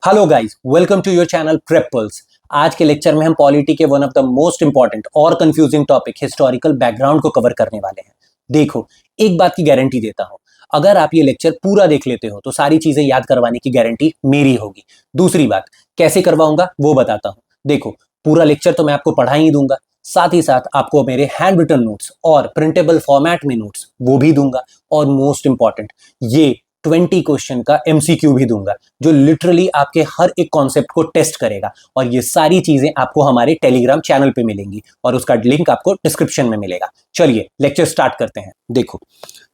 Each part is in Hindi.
Hello guys, welcome to your channel prep pulse. आज के लेक्चर में हम पॉलिटी के one of the most important और कंफ्यूजिंग टॉपिक हिस्टोरिकल बैकग्राउंड को कवर करने वाले हैं। देखो, एक बात की गारंटी देता हूं, अगर आप ये लेक्चर पूरा देख लेते हो तो सारी चीजें याद करवाने की गारंटी मेरी होगी। दूसरी बात, कैसे करवाऊंगा वो बताता हूं। देखो, पूरा लेक्चर तो मैं आपको पढ़ा ही दूंगा, साथ ही साथ आपको मेरे हैंड रिटन नोट्स और प्रिंटेबल फॉर्मेट में नोट्स वो भी दूंगा, और मोस्ट इंपॉर्टेंट, ये 20 क्वेश्चन का एमसीक्यू भी दूंगा जो लिटरली आपके हर एक कॉन्सेप्ट को टेस्ट करेगा। और ये सारी चीजें आपको हमारे टेलीग्राम चैनल पे मिलेंगी और उसका लिंक आपको डिस्क्रिप्शन में मिलेगा। चलिए लेक्चर स्टार्ट करते हैं। देखो,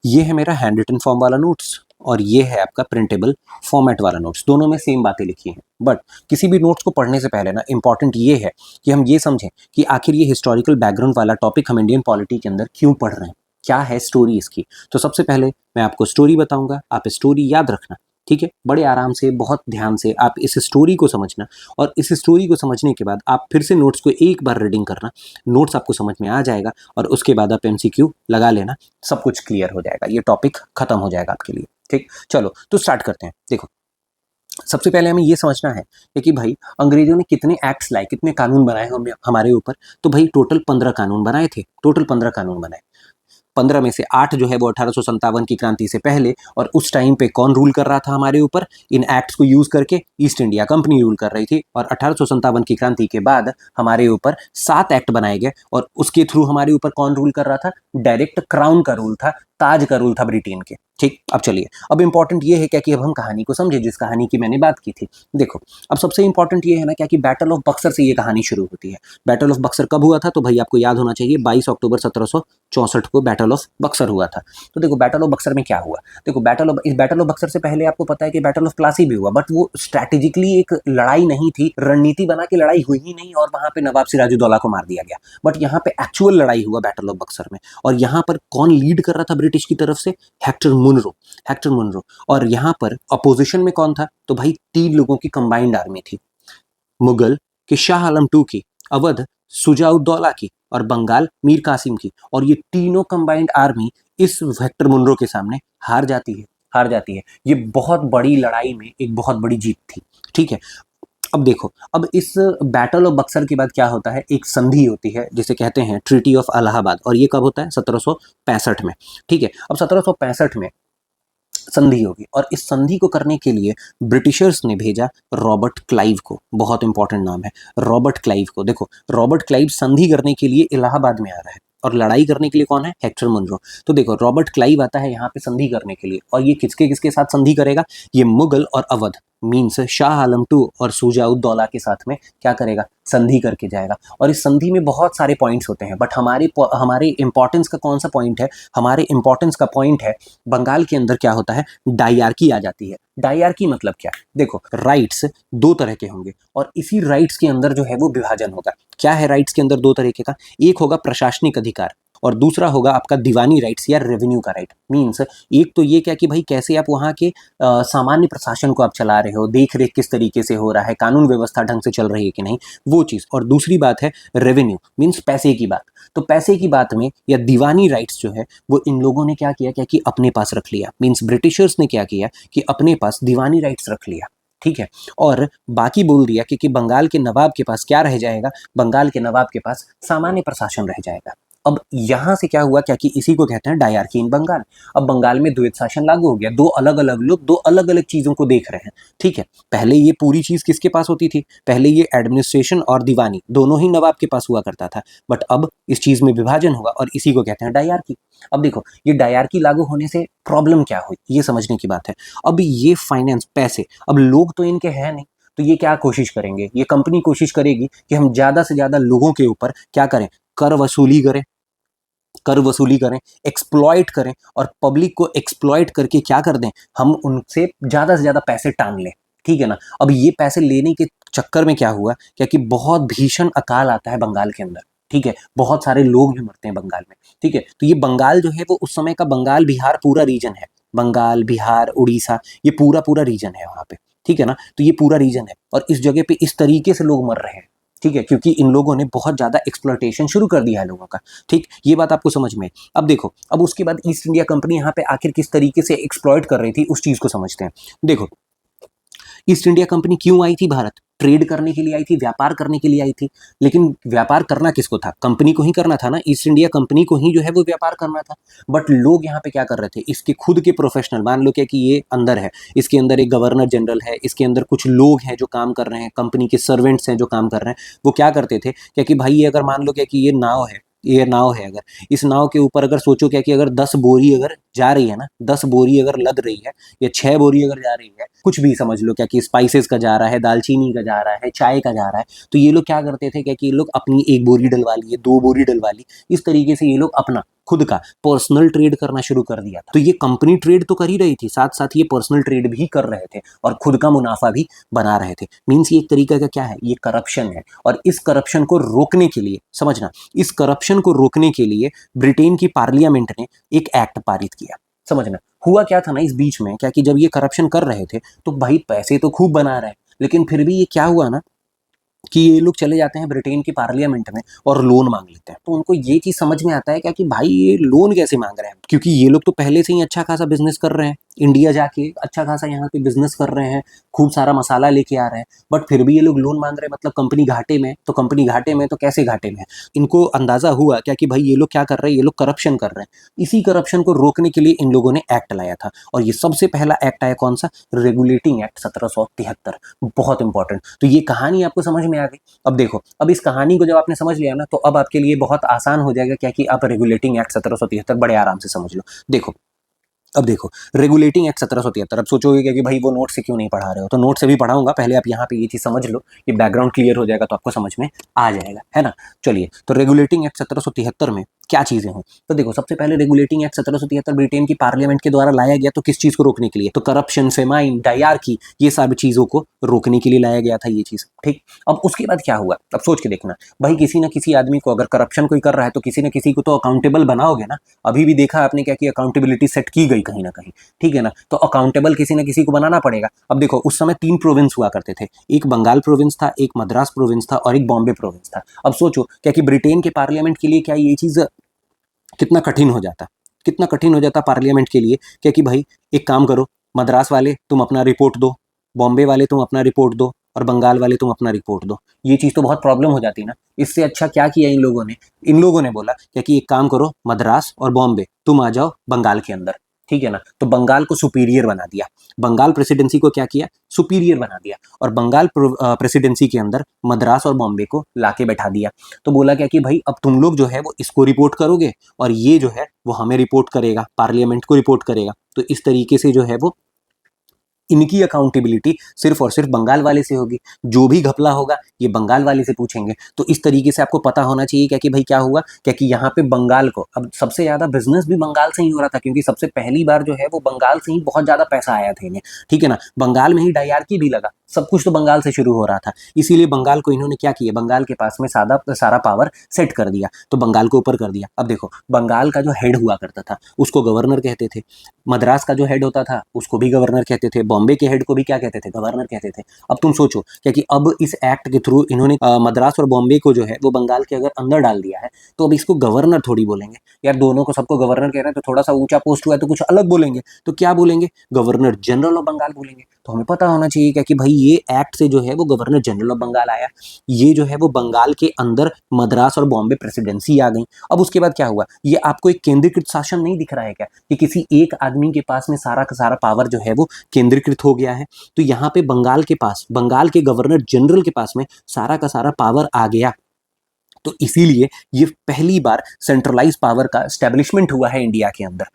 ये है मेरा हैंड रिटन फॉर्म वाला नोट्स और ये है आपका प्रिंटेबल फॉर्मेट वाला नोट्स। दोनों में सेम बातें लिखी हैं, बट किसी भी नोट्स को पढ़ने से पहले ना इंपॉर्टेंट ये है कि हम ये समझें कि आखिर ये हिस्टोरिकल बैकग्राउंड वाला टॉपिक हम इंडियन पॉलिटी के अंदर क्यों पढ़ रहे हैं, क्या है स्टोरी इसकी। तो सबसे पहले मैं आपको स्टोरी बताऊंगा, आप स्टोरी याद रखना, ठीक है। बड़े आराम से, बहुत ध्यान से आप इस स्टोरी को समझना, और इस स्टोरी को समझने के बाद आप फिर से नोट्स को एक बार रीडिंग करना। नोट्स आपको समझ में आ जाएगा और उसके बाद आप एमसीक्यू लगा लेना, सब कुछ क्लियर हो जाएगा, ये टॉपिक खत्म हो जाएगा आपके लिए। ठीक, चलो तो स्टार्ट करते हैं। देखो, सबसे पहले हमें ये समझना है कि भाई अंग्रेजों ने कितने एक्ट्स लाए, कितने कानून बनाए हमारे ऊपर। तो भाई टोटल 15 कानून बनाए थे, टोटल 15 कानून बनाए। 15 में से 8 जो है वो 1857 की क्रांति से पहले, और उस टाइम पे कौन रूल कर रहा था हमारे ऊपर इन एक्ट्स को यूज करके? ईस्ट इंडिया कंपनी रूल कर रही थी। और 1857 की क्रांति के बाद हमारे ऊपर 7 एक्ट बनाए गए, और उसके थ्रू हमारे ऊपर कौन रूल कर रहा था? डायरेक्ट क्राउन का रूल था, ताज का रूल था ब्रिटेन के। ठीक, अब चलिए, अब इंपॉर्टेंट ये है क्या कि अब हम कहानी को समझे, जिस कहानी की मैंने बात की थी। देखो, अब सबसे इंपॉर्टेंट ये है ना क्या कि बैटल ऑफ बक्सर से ये कहानी शुरू होती है। बैटल ऑफ बक्सर कब हुआ था? तो भाई आपको याद होना चाहिए, 22 अक्टूबर 1764 को बैटल ऑफ बक्सर हुआ था। तो देखो, बैटल ऑफ बक्सर में क्या हुआ। देखो, इस बैटल ऑफ बक्सर से पहले आपको पता है कि बैटल ऑफ प्लासी भी हुआ, बट वो स्ट्रैटेजिकली एक लड़ाई नहीं थी, रणनीति बना के लड़ाई हुई ही नहीं, और वहां पे नवाब सिराजुद्दौला को मार दिया गया। बट यहाँ पे एक्चुअल लड़ाई हुआ बैटल ऑफ बक्सर में, और यहाँ पर कौन लीड कर रहा था ब्रिटिश की तरफ से? Hector Munro, Hector Munro. और यहाँ पर अपोजिशन में कौन था? तो भाई 3 लोगों की कंबाइंड आर्मी थी, मुगल के शाह आलम टू की, अवध सुजाउद्दौला की, और बंगाल मीर कासिम की। और ये तीनों कंबाइंड आर्मी इस हेक्टर मुनरो के सामने हार जाती है, हार जाती है। ये बहुत बड़ी लड़ाई में एक बहुत बड़ी जीत थी, ठीक है। अब देखो, अब इस बैटल ऑफ बक्सर के बाद क्या होता है? एक संधि होती है जिसे कहते हैं ट्रीटी ऑफ इलाहाबाद, और ये कब होता है? 1765 में, ठीक है। अब 1765 में संधि होगी, और इस संधि को करने के लिए ब्रिटिशर्स ने भेजा रॉबर्ट क्लाइव को। बहुत इंपॉर्टेंट नाम है, रॉबर्ट क्लाइव को। देखो, रॉबर्ट क्लाइव संधि करने के लिए इलाहाबाद में आ रहा है, और लड़ाई करने के लिए कौन है? Hector Munro. तो देखो, रॉबर्ट क्लाइव आता है यहाँ पे संधि करने के लिए, और ये किसके किसके साथ संधि करेगा? ये मुगल और अवध मीन्स शाह आलम टू और सुजाउद्दौला के साथ में क्या करेगा? संधि करके जाएगा। और इस संधि में बहुत सारे पॉइंट्स होते हैं, बट हमारे इंपॉर्टेंस का कौन सा पॉइंट है? हमारे इंपॉर्टेंस का पॉइंट है बंगाल के अंदर क्या होता है? डायरकी आ जाती है। डायरकी मतलब क्या? देखो, राइट्स 2 तरह के होंगे, और इसी राइट्स के अंदर जो है वो विभाजन होगा। क्या है राइट्स के अंदर 2 तरीके का? एक होगा प्रशासनिक अधिकार, और दूसरा होगा आपका दीवानी राइट्स या रेवेन्यू का राइट। मीन्स एक तो ये क्या कि भाई कैसे आप वहाँ के सामान्य प्रशासन को आप चला रहे हो, देख रेख किस तरीके से हो रहा है, कानून व्यवस्था ढंग से चल रही है कि नहीं, वो चीज़। और दूसरी बात है रेवेन्यू, मीन्स पैसे की बात। तो पैसे की बात में या दीवानी राइट्स जो है वो इन लोगों ने क्या किया कि अपने पास रख लिया। मीन्स ब्रिटिशर्स ने क्या किया कि अपने पास दीवानी राइट्स रख लिया, ठीक है। और बाकी बोल दिया कि बंगाल के नवाब के पास क्या रह जाएगा? बंगाल के नवाब के पास सामान्य प्रशासन रह जाएगा। अब यहां से क्या हुआ क्या कि इसी को कहते हैं डायरकी इन बंगाल। अब बंगाल में द्वैत शासन लागू हो गया, 2 अलग अलग लोग 2 अलग अलग चीजों को देख रहे हैं, ठीक है। पहले ये पूरी चीज किसके पास होती थी? पहले ये एडमिनिस्ट्रेशन और दीवानी दोनों ही नवाब के पास हुआ करता था, बट अब इस चीज में विभाजन हुआ, और इसी को कहते हैं डायरकी। अब देखो, ये डायरकी लागू होने से प्रॉब्लम क्या हुई, ये समझने की बात है। अब ये फाइनेंस, पैसे, अब लोग तो इनके हैं नहीं, तो ये क्या कोशिश करेंगे? ये कंपनी कोशिश करेगी कि हम ज्यादा से ज्यादा लोगों के ऊपर क्या करें? कर वसूली करें, कर वसूली करें, एक्सप्लॉइट करें, और पब्लिक को एक्सप्लॉइट करके क्या कर दें? हम उनसे ज्यादा से ज्यादा पैसे टांग लें, ठीक है ना। अब ये पैसे लेने के चक्कर में क्या हुआ क्या कि बहुत भीषण अकाल आता है बंगाल के अंदर, ठीक है। बहुत सारे लोग भी मरते हैं बंगाल में, ठीक है। तो ये बंगाल जो है वो उस समय का बंगाल बिहार पूरा रीजन है, बंगाल बिहार उड़ीसा ये पूरा पूरा रीजन है वहां पे, ठीक है ना। तो ये पूरा रीजन है, और इस जगह पे इस तरीके से लोग मर रहे हैं, ठीक है, क्योंकि इन लोगों ने बहुत ज्यादा एक्सप्लॉयटेशन शुरू कर दिया है लोगों का। ठीक, ये बात आपको समझ में। अब देखो, अब उसके बाद ईस्ट इंडिया कंपनी यहाँ पे आखिर किस तरीके से एक्सप्लॉयट कर रही थी उस चीज को समझते हैं। देखो, ईस्ट इंडिया कंपनी क्यों आई थी भारत? ट्रेड करने के लिए आई थी, व्यापार करने के लिए आई थी। लेकिन व्यापार करना किसको था? कंपनी को ही करना था ना, ईस्ट इंडिया कंपनी को ही जो है वो व्यापार करना था। बट लोग यहाँ पे क्या कर रहे थे, इसके खुद के प्रोफेशनल, मान लो क्या कि ये अंदर है, इसके अंदर एक गवर्नर जनरल है, इसके अंदर कुछ लोग हैं जो काम कर रहे हैं, कंपनी के सर्वेंट्स हैं जो काम कर रहे हैं। वो क्या करते थे क्या कि भाई ये अगर मान लो क्या कि ये नाव है, ये नाव है, अगर इस नाव के ऊपर अगर सोचो क्या कि अगर 10 बोरी अगर जा रही है ना, 10 बोरी अगर लद रही है, या 6 बोरी अगर जा रही है, कुछ भी समझ लो क्या कि स्पाइसेस का जा रहा है, दालचीनी का जा रहा है, चाय का जा रहा है, तो ये लोग क्या करते थे क्या कि ये लोग अपनी 1 बोरी डलवा लिए, 2 बोरी डलवा ली, इस तरीके से ये लोग अपना खुद का पर्सनल ट्रेड करना शुरू कर दिया था। तो ये कंपनी ट्रेड तो कर ही रही थी, साथ साथ ये पर्सनल ट्रेड भी कर रहे थे और खुद का मुनाफा भी बना रहे थे। मीन्स ये एक तरीका का क्या है, ये करप्शन है। और इस करप्शन को रोकने के लिए, समझना, इस करप्शन को रोकने के लिए ब्रिटेन की पार्लियामेंट ने एक एक्ट पारित किया। समझना, हुआ क्या था ना इस बीच में, क्या कि जब ये करप्शन कर रहे थे तो भाई पैसे तो खूब बना रहे हैं, लेकिन फिर भी ये क्या हुआ ना कि ये लोग चले जाते हैं ब्रिटेन की पार्लियामेंट में और लोन मांग लेते हैं। तो उनको ये चीज़ समझ में आता है क्या कि भाई ये लोन कैसे मांग रहे हैं, क्योंकि ये लोग तो पहले से ही अच्छा खासा बिजनेस कर रहे हैं, इंडिया जाके अच्छा खासा यहाँ पे बिजनेस कर रहे हैं, खूब सारा मसाला लेके आ रहे हैं, बट फिर भी ये लोग लोन मांग रहे हैं। मतलब कंपनी घाटे में, तो कंपनी घाटे में तो कैसे घाटे में है? इनको अंदाजा हुआ क्या कि भाई ये लोग क्या कर रहे हैं, ये लोग करप्शन कर रहे हैं। इसी करप्शन को रोकने के लिए इन लोगों ने एक्ट लाया था, और ये सबसे पहला एक्ट आया कौन सा? Regulating act 1773। बहुत इंपॉर्टेंट। तो ये कहानी आपको समझ में आ गई। अब देखो, अब इस कहानी को जब आपने समझ लिया ना, तो अब आपके लिए बहुत आसान हो जाएगा क्या कि आप रेगुलेटिंग एक्ट 1773 बड़े आराम से समझ लो। देखो, अब देखो, रेगुलेटिंग एक्ट 1773। अब सोचोगे क्या कि भाई वो नोट से क्यों नहीं पढ़ा रहे हो? तो नोट से भी पढ़ाऊंगा, पहले आप यहाँ पे ये चीज़ समझ लो, ये बैकग्राउंड क्लियर हो जाएगा तो आपको समझ में आ जाएगा, है ना। चलिए, तो रेगुलेटिंग एक्ट 1773 में क्या चीज़ें हैं? तो देखो, सबसे पहले रेगुलेटिंग एक्ट 1773 ब्रिटेन की पार्लियामेंट के द्वारा लाया गया, तो किस चीज़ को रोकने के लिए? तो करप्शन, फेमाइन, डायरकी, ये सब चीज़ों को रोकने के लिए लाया गया था ये चीज़, ठीक। अब उसके बाद क्या हुआ, अब सोच के देखना भाई, किसी ना किसी आदमी को अगर करप्शन कोई कर रहा है तो किसी ना किसी को तो अकाउंटेबल बनाओगे ना। अभी भी देखा आपने क्या कि अकाउंटेबिलिटी सेट की गई कहीं ना कहीं, ठीक है ना। तो अकाउंटेबल किसी ना किसी को बनाना पड़ेगा। अब देखो, उस समय 3 प्रोविंस हुआ करते थे, एक बंगाल प्रोविंस था, एक मद्रास प्रोविंस था और एक बॉम्बे प्रोविंस था। अब सोचो क्या कि ब्रिटेन के पार्लियामेंट के लिए क्या ये चीज़ कितना कठिन हो जाता, कितना कठिन हो जाता पार्लियामेंट के लिए, क्या कि भाई एक काम करो, मद्रास वाले तुम अपना रिपोर्ट दो, बॉम्बे वाले तुम अपना रिपोर्ट दो, और बंगाल वाले तुम अपना रिपोर्ट दो। ये चीज़ तो बहुत प्रॉब्लम हो जाती है ना। इससे अच्छा क्या किया इन लोगों ने बोला क्या कि एक काम करो, मद्रास और बॉम्बे तुम आ जाओ बंगाल के अंदर, ठीक है ना। तो बंगाल को सुपीरियर बना दिया, बंगाल प्रेसिडेंसी को क्या किया, सुपीरियर बना दिया, और बंगाल प्रेसिडेंसी के अंदर मद्रास और बॉम्बे को लाके बैठा दिया। तो बोला क्या कि भाई अब तुम लोग जो है वो इसको रिपोर्ट करोगे, और ये जो है वो हमें रिपोर्ट करेगा, पार्लियामेंट को रिपोर्ट करेगा। तो इस तरीके से जो है वो इनकी अकाउंटेबिलिटी सिर्फ और सिर्फ बंगाल वाले से होगी, जो भी घपला होगा ये बंगाल वाले से पूछेंगे। तो इस तरीके से आपको पता होना चाहिए क्या कि भाई क्या हुआ, क्या कि यहाँ पे बंगाल को, अब सबसे ज़्यादा बिजनेस भी बंगाल से ही हो रहा था, क्योंकि सबसे पहली बार जो है वो बंगाल से ही बहुत ज़्यादा पैसा आया था इन्हें, ठीक है ना। बंगाल में ही डायरकी भी लगा, सब कुछ तो बंगाल से शुरू हो रहा था। इसीलिए बंगाल को इन्होंने क्या किया, बंगाल के पास में सारा पावर सेट कर दिया, तो बंगाल को ऊपर कर दिया। अब देखो, बंगाल का जो हेड हुआ करता था उसको गवर्नर कहते थे, मद्रास का जो हेड होता था उसको भी गवर्नर कहते थे, बॉम्बे के हेड को भी क्या कहते थे, गवर्नर कहते थे। अब तुम सोचो क्या कि अब इस एक्ट के थ्रू इन्होंने मद्रास और बॉम्बे को जो है वो बंगाल के अगर अंदर डाल दिया है, तो अब इसको गवर्नर थोड़ी बोलेंगे यार, दोनों को सबको गवर्नर कह रहे हैं तो थोड़ा सा ऊंचा पोस्ट हुआ है तो कुछ अलग बोलेंगे, तो क्या बोलेंगे, गवर्नर जनरल ऑफ बंगाल बोलेंगे। तो हमें पता होना चाहिए क्या कि भाई ये एक्ट से जो है वो गवर्नर जनरल ऑफ बंगाल आया, ये जो है वो बंगाल के अंदर मद्रास और बॉम्बे प्रेसिडेंसी आ गई। अब उसके बाद क्या हुआ, ये आपको एक केंद्रीकृत शासन नहीं दिख रहा है क्या, कि किसी एक आदमी के पास में सारा का सारा पावर जो है वो केंद्रीकृत हो गया है। तो यहाँ पे बंगाल के पास, बंगाल के गवर्नर जनरल के पास में सारा का सारा पावर आ गया। तो इसीलिए ये पहली बार सेंट्रलाइज पावर का स्टैब्लिशमेंट हुआ है इंडिया के अंदर,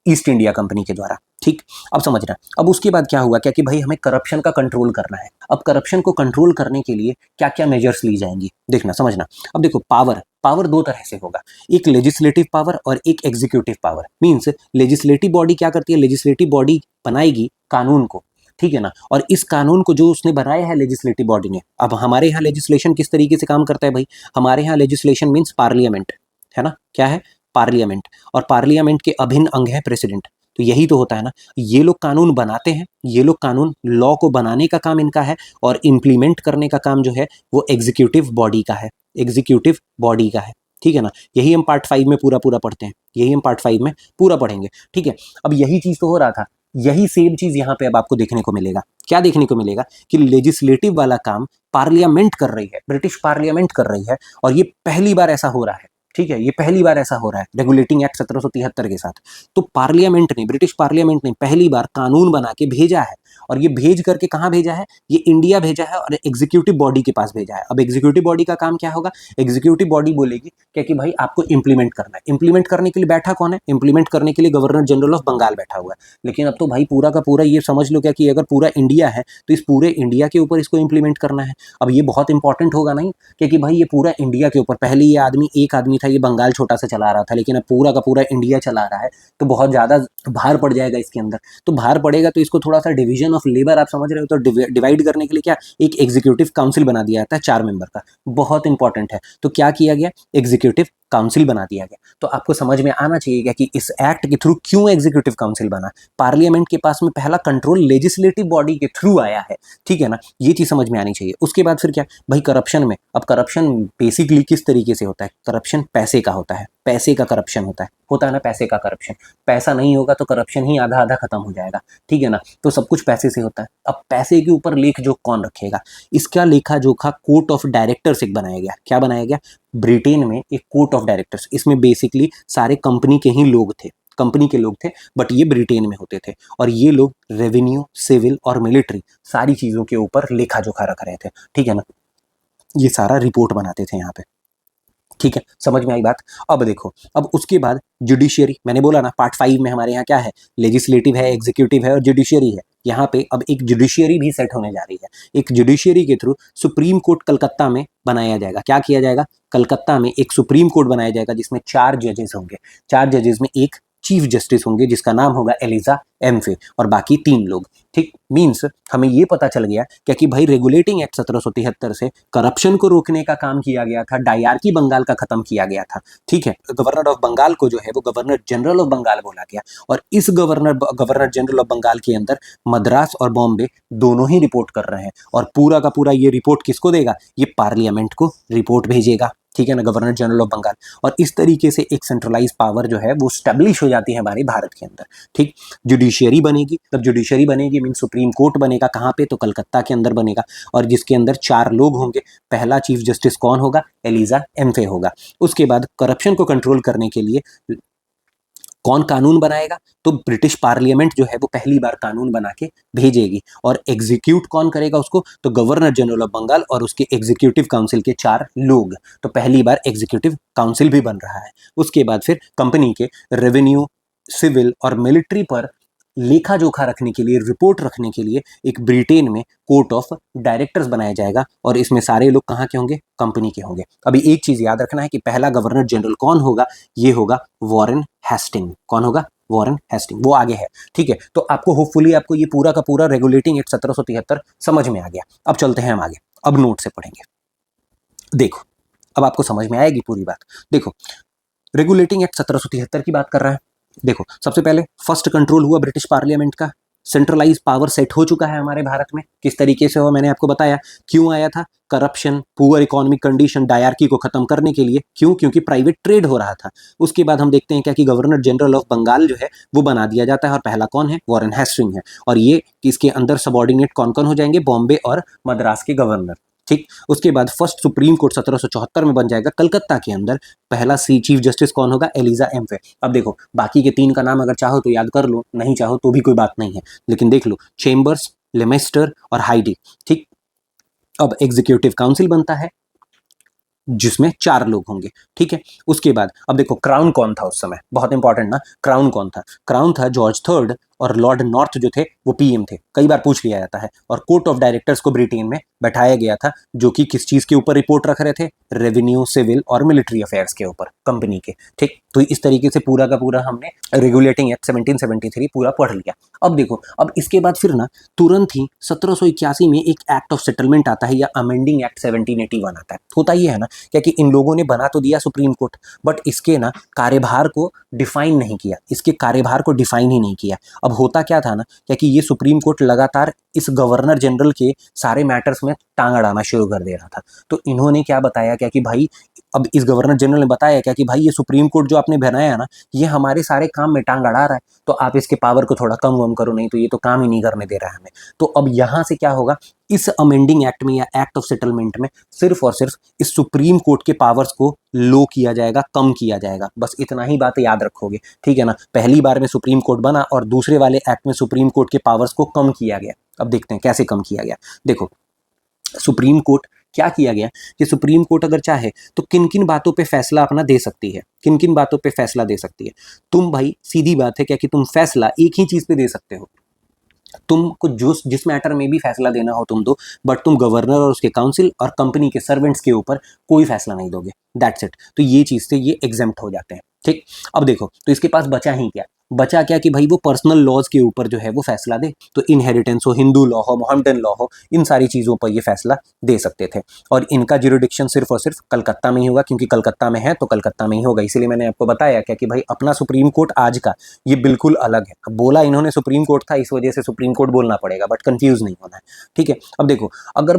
ईस्ट इंडिया कंपनी के द्वारा, ठीक। अब समझना, अब उसके बाद क्या हुआ, क्या कि भाई हमें करप्शन का कंट्रोल करना है। अब करप्शन को कंट्रोल करने के लिए क्या क्या मेजर्स ली जाएंगी, देखना, समझना। अब देखो, पावर 2 तरह से होगा, एक लेजिस्लेटिव पावर और एक executive power. Means legislative body क्या करती है, लेजिस्लेटिव बॉडी बनाएगी कानून को, ठीक है ना। और इस कानून को जो उसने बनाया है लेजिस्लेटिव बॉडी ने, अब हमारे यहाँ लेजिस्लेशन किस तरीके से काम करता है भाई, हमारे यहाँ लेजिस्लेशन मीन्स पार्लियामेंट, है ना, क्या है, पार्लियामेंट, और पार्लियामेंट के अभिन्न अंग है प्रेसिडेंट। तो यही तो होता है ना, ये लोग कानून बनाते हैं, ये लोग कानून, लॉ को बनाने का काम इनका है, और इम्प्लीमेंट करने का काम जो है वो एग्जीक्यूटिव बॉडी का है, एग्जीक्यूटिव बॉडी का है, ठीक है ना। यही हम पार्ट 5 में पूरा पढ़ते हैं, यही हम पार्ट 5 में पूरा पढ़ेंगे, ठीक है। अब यही चीज़ तो हो रहा था, यही सेम चीज़ यहाँ पे अब आपको देखने को मिलेगा। क्या देखने को मिलेगा कि लेजिस्लेटिव वाला काम पार्लियामेंट कर रही है, ब्रिटिश पार्लियामेंट कर रही है, और ये पहली बार ऐसा हो रहा है। ठीक है, ये पहली बार ऐसा हो रहा है रेगुलेटिंग एक्ट 1773 के साथ। तो पार्लियामेंट ने, ब्रिटिश पार्लियामेंट ने पहली बार कानून बना के भेजा है, और ये भेज करके कहाँ भेजा है, ये इंडिया भेजा है और एग्जीक्यूटिव बॉडी के पास भेजा है। अब एग्जीक्यूटिव बॉडी का काम क्या होगा, एग्जीक्यूटिव बॉडी बोलेगी क्या कि भाई आपको इंप्लीमेंट करना है। इंप्लीमेंट करने के लिए बैठा कौन है, इंप्लीमेंट करने के लिए गवर्नर जनरल ऑफ बंगाल बैठा हुआ है। लेकिन अब तो भाई पूरा का पूरा ये समझ लो क्या कि अगर पूरा इंडिया है तो इस पूरे इंडिया के ऊपर इसको इंप्लीमेंट करना है। अब ये बहुत इंपॉर्टेंट होगा नहीं, क्योंकि भाई ये पूरा इंडिया के ऊपर, पहले ये आदमी एक आदमी था, ये बंगाल छोटा सा चला रहा था, लेकिन अब पूरा का पूरा इंडिया चला रहा है, तो बहुत ज़्यादा भार पड़ जाएगा इसके अंदर। तो भार पड़ेगा तो इसको थोड़ा सा डिवीजन ऑफ लेबर, आप समझ रहे हो, तो डिवाइड करने के लिए क्या एक एग्जीक्यूटिव काउंसिल बना दिया जाता है 4 मेंबर का, बहुत इंपॉर्टेंट है। तो क्या किया गया, एग्जीक्यूटिव काउंसिल बना दिया गया। तो आपको समझ में आना चाहिए कि इस एक्ट के थ्रू क्यों एग्जीक्यूटिव काउंसिल बना। पार्लियामेंट के पास में पहला कंट्रोल लेजिस्लेटिव बॉडी के थ्रू आया है, ठीक है ना, ये चीज समझ में आनी चाहिए। उसके बाद फिर क्या भाई, करप्शन में, अब करप्शन बेसिकली किस तरीके से होता है, करप्शन पैसे का होता है, पैसे का करप्शन होता है ना, पैसे का करप्शन। पैसा नहीं होगा तो करप्शन ही आधा आधा खत्म हो जाएगा, ठीक है ना। तो सब कुछ पैसे से होता है। अब पैसे के ऊपर लेख जोख कौन रखेगा, इसका लेखा जोखा कोर्ट ऑफ डायरेक्टर्स एक बनाया गया। क्या बनाया गया, ब्रिटेन में एक कोर्ट ऑफ डायरेक्टर्स, इसमें बेसिकली सारे कंपनी के ही लोग थे, कंपनी के लोग थे, बट ये ब्रिटेन में होते थे, और ये लोग रेवेन्यू, सिविल और मिलिट्री सारी चीजों के ऊपर लेखा जोखा रख रहे थे, ठीक है ना। ये सारा रिपोर्ट बनाते थे यहाँ पे, ठीक है, समझ में आई बात। अब देखो, अब उसके बाद जुडिशियरी, मैंने बोला ना पार्ट 5 में हमारे यहाँ क्या है, लेजिस्लेटिव है, एग्जीक्यूटिव है और जुडिशियरी है। यहाँ पे अब एक जुडिशियरी भी सेट होने जा रही है। एक जुडिशियरी के थ्रू सुप्रीम कोर्ट कलकत्ता में बनाया जाएगा। क्या किया जाएगा, कलकत्ता में एक सुप्रीम कोर्ट बनाया जाएगा जिसमें 4 जजेस होंगे। 4 जजेस में एक चीफ जस्टिस होंगे जिसका नाम होगा एलिजा एम्फे, और बाकी 3 लोग, ठीक। मीन्स हमें ये पता चल गया क्या कि भाई रेगुलेटिंग एक्ट 1773 से करप्शन को रोकने का काम किया गया था, डायरकी बंगाल का खत्म किया गया था, ठीक है। गवर्नर ऑफ बंगाल को जो है वो गवर्नर जनरल ऑफ बंगाल बोला गया, और इस गवर्नर जनरल ऑफ बंगाल के अंदर मद्रास और बॉम्बे दोनों ही रिपोर्ट कर रहे हैं, और पूरा का पूरा ये रिपोर्ट किसको देगा, ये पार्लियामेंट को रिपोर्ट भेजेगा, ठीक है ना, गवर्नर जनरल ऑफ बंगाल। और इस तरीके से एक सेंट्रलाइज पावर जो है वो स्टेब्लिश हो जाती है हमारे भारत के अंदर, ठीक। जुडिशियरी बनेगी, तब जुडिशियरी बनेगी मीन सुप्रीम कोर्ट बनेगा, कहाँ पे, तो कलकत्ता के अंदर बनेगा, और जिसके अंदर 4 लोग होंगे। पहला चीफ जस्टिस कौन होगा, एलिजा एम्फे होगा। उसके बाद करप्शन को कंट्रोल करने के लिए कौन कानून बनाएगा, तो ब्रिटिश पार्लियामेंट जो है वो पहली बार कानून बना के भेजेगी, और एग्जीक्यूट कौन करेगा उसको, तो गवर्नर जनरल ऑफ बंगाल और उसके एग्जीक्यूटिव काउंसिल के 4 लोग। तो पहली बार एग्जीक्यूटिव काउंसिल भी बन रहा है। उसके बाद फिर कंपनी के रेवेन्यू, सिविल और मिलिट्री पर लेखा जोखा रखने के लिए, रिपोर्ट रखने के लिए एक ब्रिटेन में कोर्ट ऑफ डायरेक्टर्स बनाया जाएगा, और इसमें सारे लोग कहाँ के होंगे, कंपनी के होंगे। अभी एक चीज याद रखना है कि पहला गवर्नर जनरल कौन होगा, ये होगा वॉरेन हेस्टिंग। कौन होगा, वॉरेन हेस्टिंग, वो आगे है, ठीक है। तो आपको होपफुली आपको ये पूरा का पूरा रेगुलेटिंग एक्ट 1773 समझ में आ गया। अब चलते हैं हम आगे, अब नोट से पढ़ेंगे। देखो अब आपको समझ में आएगी पूरी बात। देखो रेगुलेटिंग एक्ट 1773 की बात कर रहा है। देखो सबसे पहले फर्स्ट कंट्रोल हुआ ब्रिटिश पार्लियामेंट का, सेंट्रलाइज पावर सेट हो चुका है हमारे भारत में। किस तरीके से हुआ मैंने आपको बताया, क्यों आया था, corruption, poor economic condition, dyarchy को खत्म करने के लिए। क्यों, क्योंकि प्राइवेट ट्रेड हो रहा था। उसके बाद हम देखते हैं क्या कि गवर्नर जनरल ऑफ बंगाल जो है वो बना दिया जाता है, और पहला कौन है, वॉरेन हेस्टिंग है, और ये इसके अंदर सबॉर्डिनेट कौन कौन हो जाएंगे, बॉम्बे और मद्रास के गवर्नर, ठीक। उसके बाद फर्स्ट सुप्रीम कोर्ट 1774 में बन जाएगा कलकत्ता के अंदर। पहला चीफ जस्टिस कौन होगा, एलिजा एम्फे। अब देखो बाकी के 3 का नाम अगर चाहो तो याद कर लो, नहीं चाहो तो भी कोई बात नहीं है, लेकिन देख लो, चेम्बर्स, लेमेस्टर और हाइडी, ठीक। अब एग्जीक्यूटिव काउंसिल बनता है जिसमें 4 लोग होंगे, ठीक है। उसके बाद अब देखो क्राउन कौन था उस समय, बहुत इंपॉर्टेंट ना, क्राउन कौन था, क्राउन था जॉर्ज थर्ड, और लॉर्ड नॉर्थ जो थे वो पीएम थे, कई बार पूछ लिया जाता है। और कोर्ट ऑफ डायरेक्टर्स को ब्रिटेन में बैठाया गया था, जो कि किस चीज के ऊपर रिपोर्ट रख रहे थे, रेवेन्यू, सिविल और मिलिट्री अफेयर्स के ऊपर, कंपनी के, ठीक। तो इस तरीके से पूरा का पूरा हमने रेगुलेटिंग एक्ट 1773 पूरा पढ़ लिया। अब देखो, अब इसके बाद फिर ना तुरंत ही 1781 में एक एक्ट ऑफ सेटलमेंट आता है, या अमेंडिंग एक्ट 1781 आता है। होता ये है ना क्या कि इन लोगों ने बना तो दिया सुप्रीम कोर्ट, बट इसके ना कार्यभार को डिफाइन नहीं किया, इसके कार्यभार को डिफाइन ही नहीं किया। अब होता क्या था ना क्या कि ये सुप्रीम कोर्ट लगातार इस गवर्नर जनरल के सारे मैटर्स में में टांग अड़ाना शुरू कर दे रहा था। तो इन्होंने क्या बताया क्या कि भाई, अब इस गवर्नर जनरल ने बताया क्या कि भाई ये सुप्रीम कोर्ट जो आपने बनाया है ना, ये हमारे सारे काम में टांग अड़ा रहा है, तो आप इसके पावर को थोड़ा कम वम करो, नहीं तो ये तो काम ही नहीं करने दे रहा है हमें। तो अब यहाँ से क्या होगा, इस अमेंडिंग एक्ट में या एक्ट ऑफ सेटलमेंट में सिर्फ और सिर्फ इस सुप्रीम कोर्ट के पावर्स को लो किया जाएगा, कम किया जाएगा। बस इतना ही बात याद रखोगे, ठीक है ना। पहली बार में सुप्रीम कोर्ट बना और दूसरे वाले एक्ट में सुप्रीम कोर्ट के पावर्स को कम किया गया। अब देखते हैं कैसे कम किया गया। देखो, सुप्रीम कोर्ट क्या किया गया कि सुप्रीम कोर्ट अगर चाहे तो किन किन बातों पे फैसला अपना दे सकती है, किन किन बातों पे फैसला दे सकती है। तुम भाई सीधी बात है क्या कि तुम फैसला एक ही चीज पे दे सकते हो, तुमको जो जिस मैटर में भी फैसला देना हो तुम दो, बट तुम गवर्नर और उसके काउंसिल और कंपनी के सर्वेंट्स के ऊपर कोई फैसला नहीं दोगे। That's it. तो ये चीज से ये एग्जेम्प्ट हो जाते हैं, ठीक। अब देखो, तो इसके पास बचा ही क्या, बचा क्या कि भाई वो पर्सनल लॉज के ऊपर जो है वो फैसला दे। तो इनहेरिटेंस हो, हिंदू लॉ हो, मोहम्मदन लॉ हो, इन सारी चीजों पर ये फैसला दे सकते थे। और इनका ज्यूरिडिक्शन सिर्फ और सिर्फ कलकत्ता में ही होगा, क्योंकि कलकत्ता में है तो कलकत्ता में ही होगा। इसीलिए मैंने आपको बताया क्या कि भाई अपना सुप्रीम कोर्ट आज का ये बिल्कुल अलग है। अब बोला इन्होंने सुप्रीम कोर्ट था, इस वजह से सुप्रीम कोर्ट बोलना पड़ेगा, बट कंफ्यूज नहीं होना है, ठीक है। अब देखो, अगर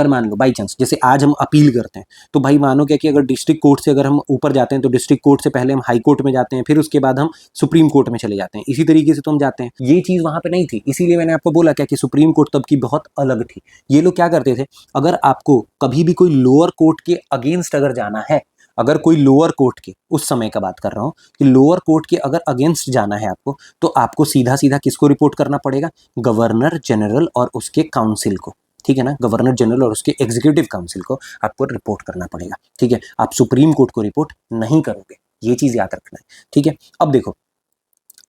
मान लो बाई चांस जैसे आज हम अपील करते हैं, तो भाई मानो क्या कि अगर डिस्ट्रिक्ट कोर्ट से अगर हम ऊपर जाते हैं तो डिस्ट्रिक्ट कोर्ट से पहले हम हाई कोर्ट में जाते हैं, फिर उसके बाद हम सुप्रीम कोर्ट में चले जाते हैं। इसी तरीके से तो हम जाते हैं। ये चीज वहां पे नहीं थी, इसीलिए मैंने आपको बोला क्या कि सुप्रीम कोर्ट तब की बहुत अलग थी। ये लोग क्या करते थे, अगर आपको कभी भी कोई लोअर कोर्ट के अगेंस्ट अगर जाना है, अगर कोई लोअर कोर्ट के, उस समय का बात कर रहा हूं कि लोअर कोर्ट के अगर अगेंस्ट जाना है आपको, तो आपको सीधा सीधा किसको रिपोर्ट करना पड़ेगा, गवर्नर जनरल और उसके काउंसिल को, ठीक है ना। गवर्नर जनरल और उसके एग्जीक्यूटिव काउंसिल को आपको रिपोर्ट करना पड़ेगा, ठीक है। आप सुप्रीम कोर्ट को रिपोर्ट नहीं करोगे, ये चीज याद रखना है, ठीक है। अब देखो,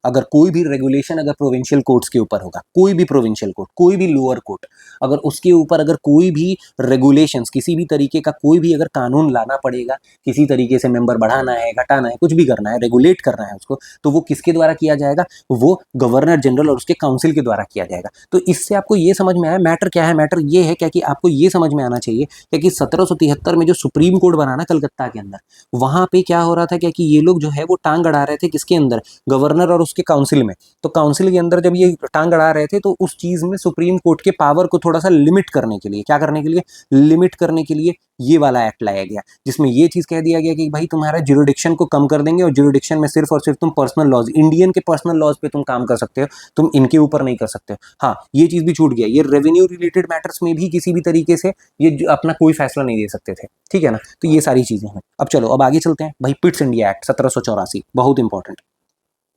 अगर कोई भी रेगुलेशन अगर प्रोविंशियल कोर्ट्स के ऊपर होगा, कोई भी प्रोविंशियल कोर्ट, कोई भी लोअर कोर्ट, अगर उसके ऊपर अगर कोई भी रेगुलेशंस, किसी भी तरीके का कोई भी अगर कानून लाना पड़ेगा, किसी तरीके से मेंबर बढ़ाना है, घटाना है, कुछ भी करना है, रेगुलेट करना है उसको, तो वो किसके द्वारा किया जाएगा, वो गवर्नर जनरल और उसके काउंसिल के द्वारा किया जाएगा। तो इससे आपको ये समझ में आया मैटर क्या है। मैटर ये है क्या कि आपको ये समझ में आना चाहिए क्या कि 1773 में जो सुप्रीम कोर्ट बना ना कलकत्ता के अंदर, वहां पे क्या हो रहा था क्या कि ये लोग जो है वो टांग अड़ा रहे थे किसके अंदर, गवर्नर और उसके काउंसिल में। तो काउंसिल के अंदर जब ये टांग अड़ा रहे थे, तो उस चीज में सुप्रीम कोर्ट के पावर को थोड़ा सा लिमिट करने के लिए, क्या करने के लिए, लिमिट करने के लिए ये वाला एक्ट लाया गया, जिसमें ये चीज कह दिया गया कि भाई तुम्हारा ज्यूरिडिक्शन को कम कर देंगे और ज्यूरिडिक्शन में सिर्फ और सिर्फ तुम पर्सनल लॉज, इंडियन के पर्सनल लॉज पे तुम काम कर सकते हो, तुम इनके ऊपर नहीं कर सकते हो। हाँ, ये चीज भी छूट गया, ये रेवेन्यू रिलेटेड मैटर्स में भी किसी भी तरीके से ये अपना कोई फैसला नहीं दे सकते थे, ठीक है ना। तो ये सारी चीजें हैं। अब चलो, अब आगे चलते हैं भाई। पिट्स इंडिया एक्ट 1784 बहुत इंपॉर्टेंट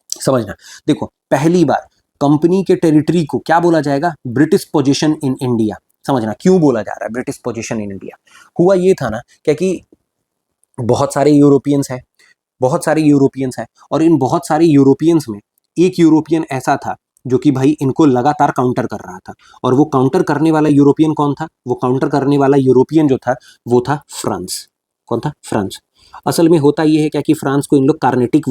समझना। देखो, पहली बार कंपनी के टेरिटरी को क्या बोला जाएगा, ब्रिटिश पोजीशन इन इंडिया। समझना क्यों बोला जा रहा है ब्रिटिश पोजीशन इन इंडिया। हुआ ये था ना क्या कि बहुत सारे यूरोपियंस हैं, बहुत सारे यूरोपियंस हैं, और इन बहुत सारे यूरोपियंस में एक यूरोपियन ऐसा था जो कि भाई इनको लगातार काउंटर कर रहा था। और वो काउंटर करने वाला यूरोपियन कौन था, वो काउंटर करने वाला यूरोपियन जो था वो था फ्रांस। कौन था, फ्रांस। असल में होता ये है क्या कि फ्रांस को इन लोग कार्नेटिक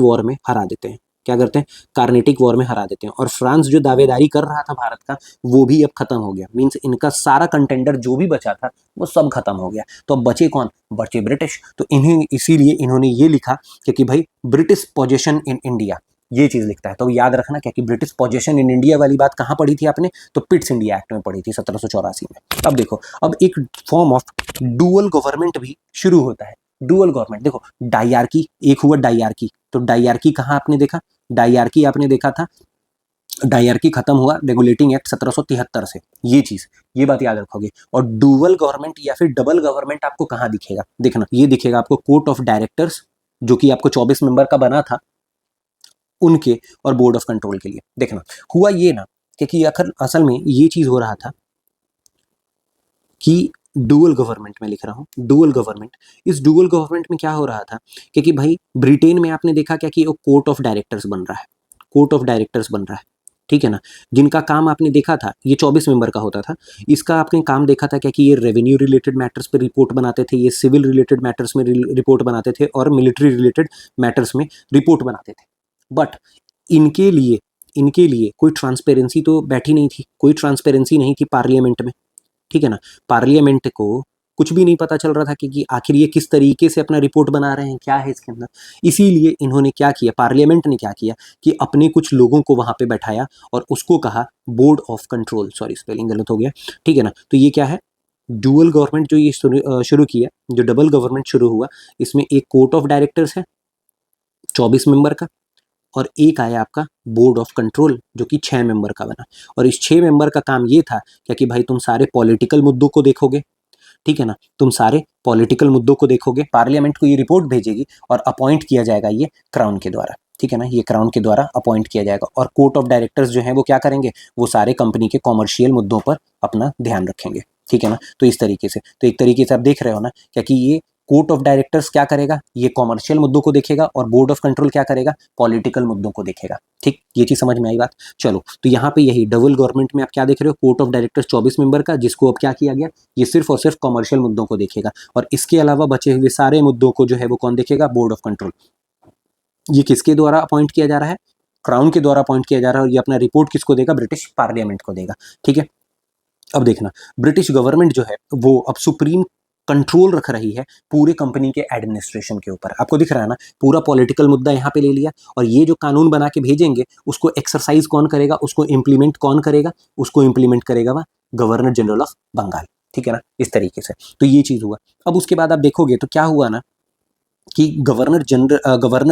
वॉर में हरा देते हैं। क्या करते हैं, कार्नेटिक वॉर में हरा देते हैं। और फ्रांस जो दावेदारी कर रहा था भारत का, वो भी अब खत्म हो गया। मींस इनका सारा कंटेंडर जो भी बचा था वो सब खत्म हो गया। तो अब बचे कौन, बचे ब्रिटिश। तो इन्हें इसीलिए इन्होंने ये लिखा कि भाई ब्रिटिश पोजीशन इन इंडिया, ये चीज लिखता है। तो याद रखना क्या कि ब्रिटिश पोजीशन इन इंडिया वाली बात कहाँ पढ़ी थी आपने, तो पिट्स इंडिया एक्ट में पढ़ी थी 1784 में। अब देखो, अब एक फॉर्म ऑफ डुअल गवर्नमेंट भी शुरू होता है। डुअल गवर्नमेंट, देखो डायआर्की, एक हुआ डायआर्की। तो डायआर्की कहाँ आपने देखा, डायआर्की आपने देखा था, डायआर्की खत्म हुआ रेगुलेटिंग एक्ट 1773 से। ये चीज, ये बात याद रखोगे। और डुअल गवर्नमेंट या फिर डबल गवर्नमेंट आपको कहाँ दिखेगा, देखना ये दिखेगा आपको कोर्ट ऑफ डायरेक्टर्स, जो कि आपको 24 मेंबर का बना था, उनके, और बोर्ड ऑफ कंट्रोल के लिए। देखना हुआ ये ना क्योंकि असल में ये चीज हो रहा था कि डुअल गवर्नमेंट में लिख रहा हूँ, डुअल गवर्नमेंट। इस डुअल गवर्नमेंट में क्या हो रहा था क्योंकि भाई ब्रिटेन में आपने देखा क्या कि वो कोर्ट ऑफ डायरेक्टर्स बन रहा है, कोर्ट ऑफ डायरेक्टर्स बन रहा है, ठीक है ना। जिनका काम आपने देखा था ये 24 मेंबर का होता था। इसका आपने काम देखा था क्या कि ये रेवेन्यू रिलेटेड मैटर्स पे रिपोर्ट बनाते थे, ये सिविल रिलेटेड मैटर्स में रिपोर्ट बनाते थे, और मिलिट्री रिलेटेड मैटर्स में रिपोर्ट बनाते थे। बट इनके लिए कोई ट्रांसपेरेंसी तो बैठी नहीं थी, कोई ट्रांसपेरेंसी नहीं थी पार्लियामेंट में, ठीक है ना। पार्लियामेंट को कुछ भी नहीं पता चल रहा था कि आखिर ये किस तरीके से अपना रिपोर्ट बना रहे हैं, क्या है इसके अंदर। इसीलिए इन्होंने क्या किया, पार्लियामेंट ने क्या किया कि अपने कुछ लोगों को वहाँ पे बैठाया और उसको कहा board of control, sorry spelling गलत हो गया, ठीक है ना। तो ये क्या है, डुअल गवर्नमेंट जो ये शुरू किया, जो डबल गवर्नमेंट शुरू हुआ, इसमें एक कोर्ट ऑफ डायरेक्टर्स है 24 मेंबर का, और एक आया आपका बोर्ड ऑफ कंट्रोल जो कि 6 मेंबर का बना। और इस 6 मेंबर का काम ये था क्या कि भाई तुम सारे पॉलिटिकल मुद्दों को देखोगे, ठीक है ना, तुम सारे पॉलिटिकल मुद्दों को देखोगे, पार्लियामेंट को ये रिपोर्ट भेजेगी और अपॉइंट किया जाएगा ये क्राउन के द्वारा, ठीक है ना, ये क्राउन के द्वारा अपॉइंट किया जाएगा। और कोर्ट ऑफ डायरेक्टर्स जो है वो क्या करेंगे, वो सारे कंपनी के कॉमर्शियल मुद्दों पर अपना ध्यान रखेंगे, ठीक है ना। तो इस तरीके से, तो एक तरीके से आप देख रहे हो ना क्या कि ये कोर्ट ऑफ डायरेक्टर्स क्या करेगा, ये कॉमर्शियल मुद्दों को देखेगा, और बोर्ड ऑफ कंट्रोल क्या करेगा, पॉलिटिकल मुद्दों को देखेगा। ठीक, ये चीज समझ में आई बात। चलो, तो यहाँ पे यही डबल गवर्नमेंट में आप क्या देख रहे हो, कोर्ट ऑफ डायरेक्टर्स 24 मेंबर का, जिसको अब क्या किया गया, ये सिर्फ और सिर्फ कॉमर्शियल मुद्दों को देखेगा, और इसके अलावा बचे हुए सारे मुद्दों को जो है वो कौन देखेगा, बोर्ड ऑफ कंट्रोल। ये किसके द्वारा अपॉइंट किया जा रहा है, क्राउन के द्वारा अपॉइंट किया जा रहा है, और ये अपना रिपोर्ट किसको देगा, ब्रिटिश पार्लियामेंट को देगा, ठीक है। अब देखना, ब्रिटिश गवर्नमेंट जो है वो अब सुप्रीम कंट्रोल रख रही है पूरे कंपनी के एडमिनिस्ट्रेशन के ऊपर। आपको दिख रहा है ना, पूरा पॉलिटिकल मुद्दा यहाँ पे ले लिया, और ये जो कानून बना के भेजेंगे उसको एक्सरसाइज कौन करेगा, उसको इम्प्लीमेंट कौन करेगा, उसको इम्प्लीमेंट करेगा वह गवर्नर जनरल ऑफ बंगाल, ठीक है ना, इस तरीके से। तो ये चीज हुआ। अब उसके बाद आप देखोगे तो क्या हुआ ना कि गवर्नर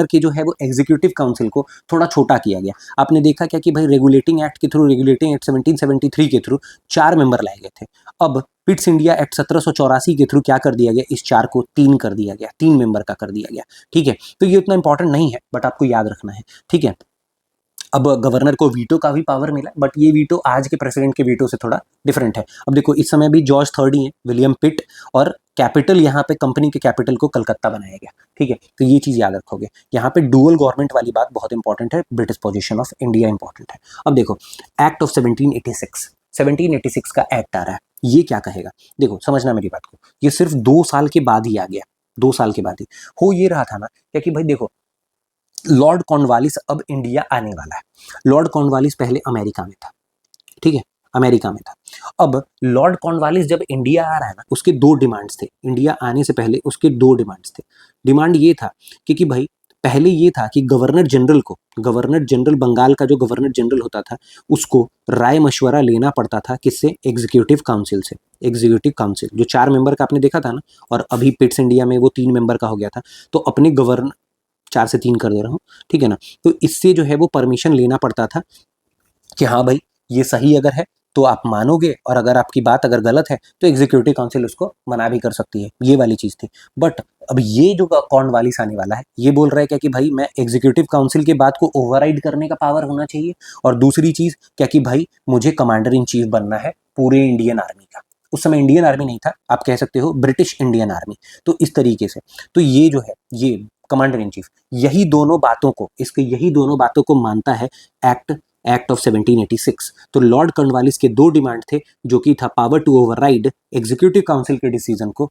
के जो है वो एग्जीक्यूटिव काउंसिल को थोड़ा छोटा किया गया। आपने देखा क्या कि भाई रेगुलेटिंग एक्ट के थ्रू, रेगुलेटिंग एक्ट 1773 के थ्रू 4 मेंबर लाए गए थे। अब पिट्स इंडिया एक्ट 1784 के थ्रू क्या कर दिया गया, इस 4 को 3 कर दिया गया, 3 मेंबर का कर दिया गया, ठीक है। तो ये उतना इंपॉर्टेंट नहीं है, बट आपको याद रखना है, ठीक है। अब गवर्नर को वीटो का भी पावर मिला, बट ये वीटो आज के प्रेसिडेंट के वीटो से थोड़ा डिफरेंट है। अब देखो, इस समय भी जॉर्ज थर्ड ही है, विलियम पिट, और कैपिटल यहाँ पे कंपनी के कैपिटल को कलकत्ता बनाया गया, ठीक है। तो ये चीज याद रखोगे, यहाँ पे डुअल गवर्नमेंट वाली बात बहुत इंपॉर्टेंट है, British position of India important है। अब देखो, एक्ट ऑफ 1786 का एक्ट आ रहा है, ये क्या कहेगा, देखो समझना मेरी बात को, ये सिर्फ 2 साल के बाद ही आ गया, 2 साल के बाद ही हो ये रहा था ना, क्या कि भाई देखो, लॉर्ड कॉर्नवालिस अब इंडिया आने वाला है। लॉर्ड कॉर्नवालिस पहले अमेरिका में था, ठीक है, अमेरिका में था। अब लॉर्ड कॉर्नवालिस जब इंडिया आ रहा है ना, उसके 2 डिमांड्स थे, इंडिया आने से पहले उसके 2 डिमांड्स थे। डिमांड ये था कि भाई पहले ये था कि गवर्नर जनरल को, गवर्नर जनरल बंगाल का जो गवर्नर जनरल होता था, उसको राय मशवरा लेना पड़ता था, किससे, एग्जीक्यूटिव काउंसिल से। एग्जीक्यूटिव काउंसिल जो 4 मेंबर का आपने देखा था ना, और अभी पिट्स इंडिया में वो 3 मेंबर का हो गया था, तो अपने गवर्नर 4 से 3 कर दे रहा हूँ, ठीक है ना। तो इससे जो है वो परमिशन लेना पड़ता था कि हाँ भाई ये सही अगर है तो आप मानोगे, और अगर आपकी बात अगर गलत है तो एग्जीक्यूटिव काउंसिल उसको मना भी कर सकती है, ये वाली चीज थी। बट अब ये जो कॉर्नवालिस आने वाला है, ये बोल रहा है क्या कि भाई मैं एग्जीक्यूटिव काउंसिल के बात को ओवरराइड करने का पावर होना चाहिए, और दूसरी चीज क्या कि भाई मुझे कमांडर इन चीफ बनना है पूरे इंडियन आर्मी का। उस समय इंडियन आर्मी नहीं था, आप कह सकते हो ब्रिटिश इंडियन आर्मी। तो इस तरीके से, तो ये जो है, ये कमांडर इन चीफ, यही दोनों बातों को, इसके यही दोनों बातों को मानता है एक्ट ऑफ 1786। तो लॉर्ड कॉर्नवालिस के 2 डिमांड थे, जो कि था power to override executive council के डिसीजन को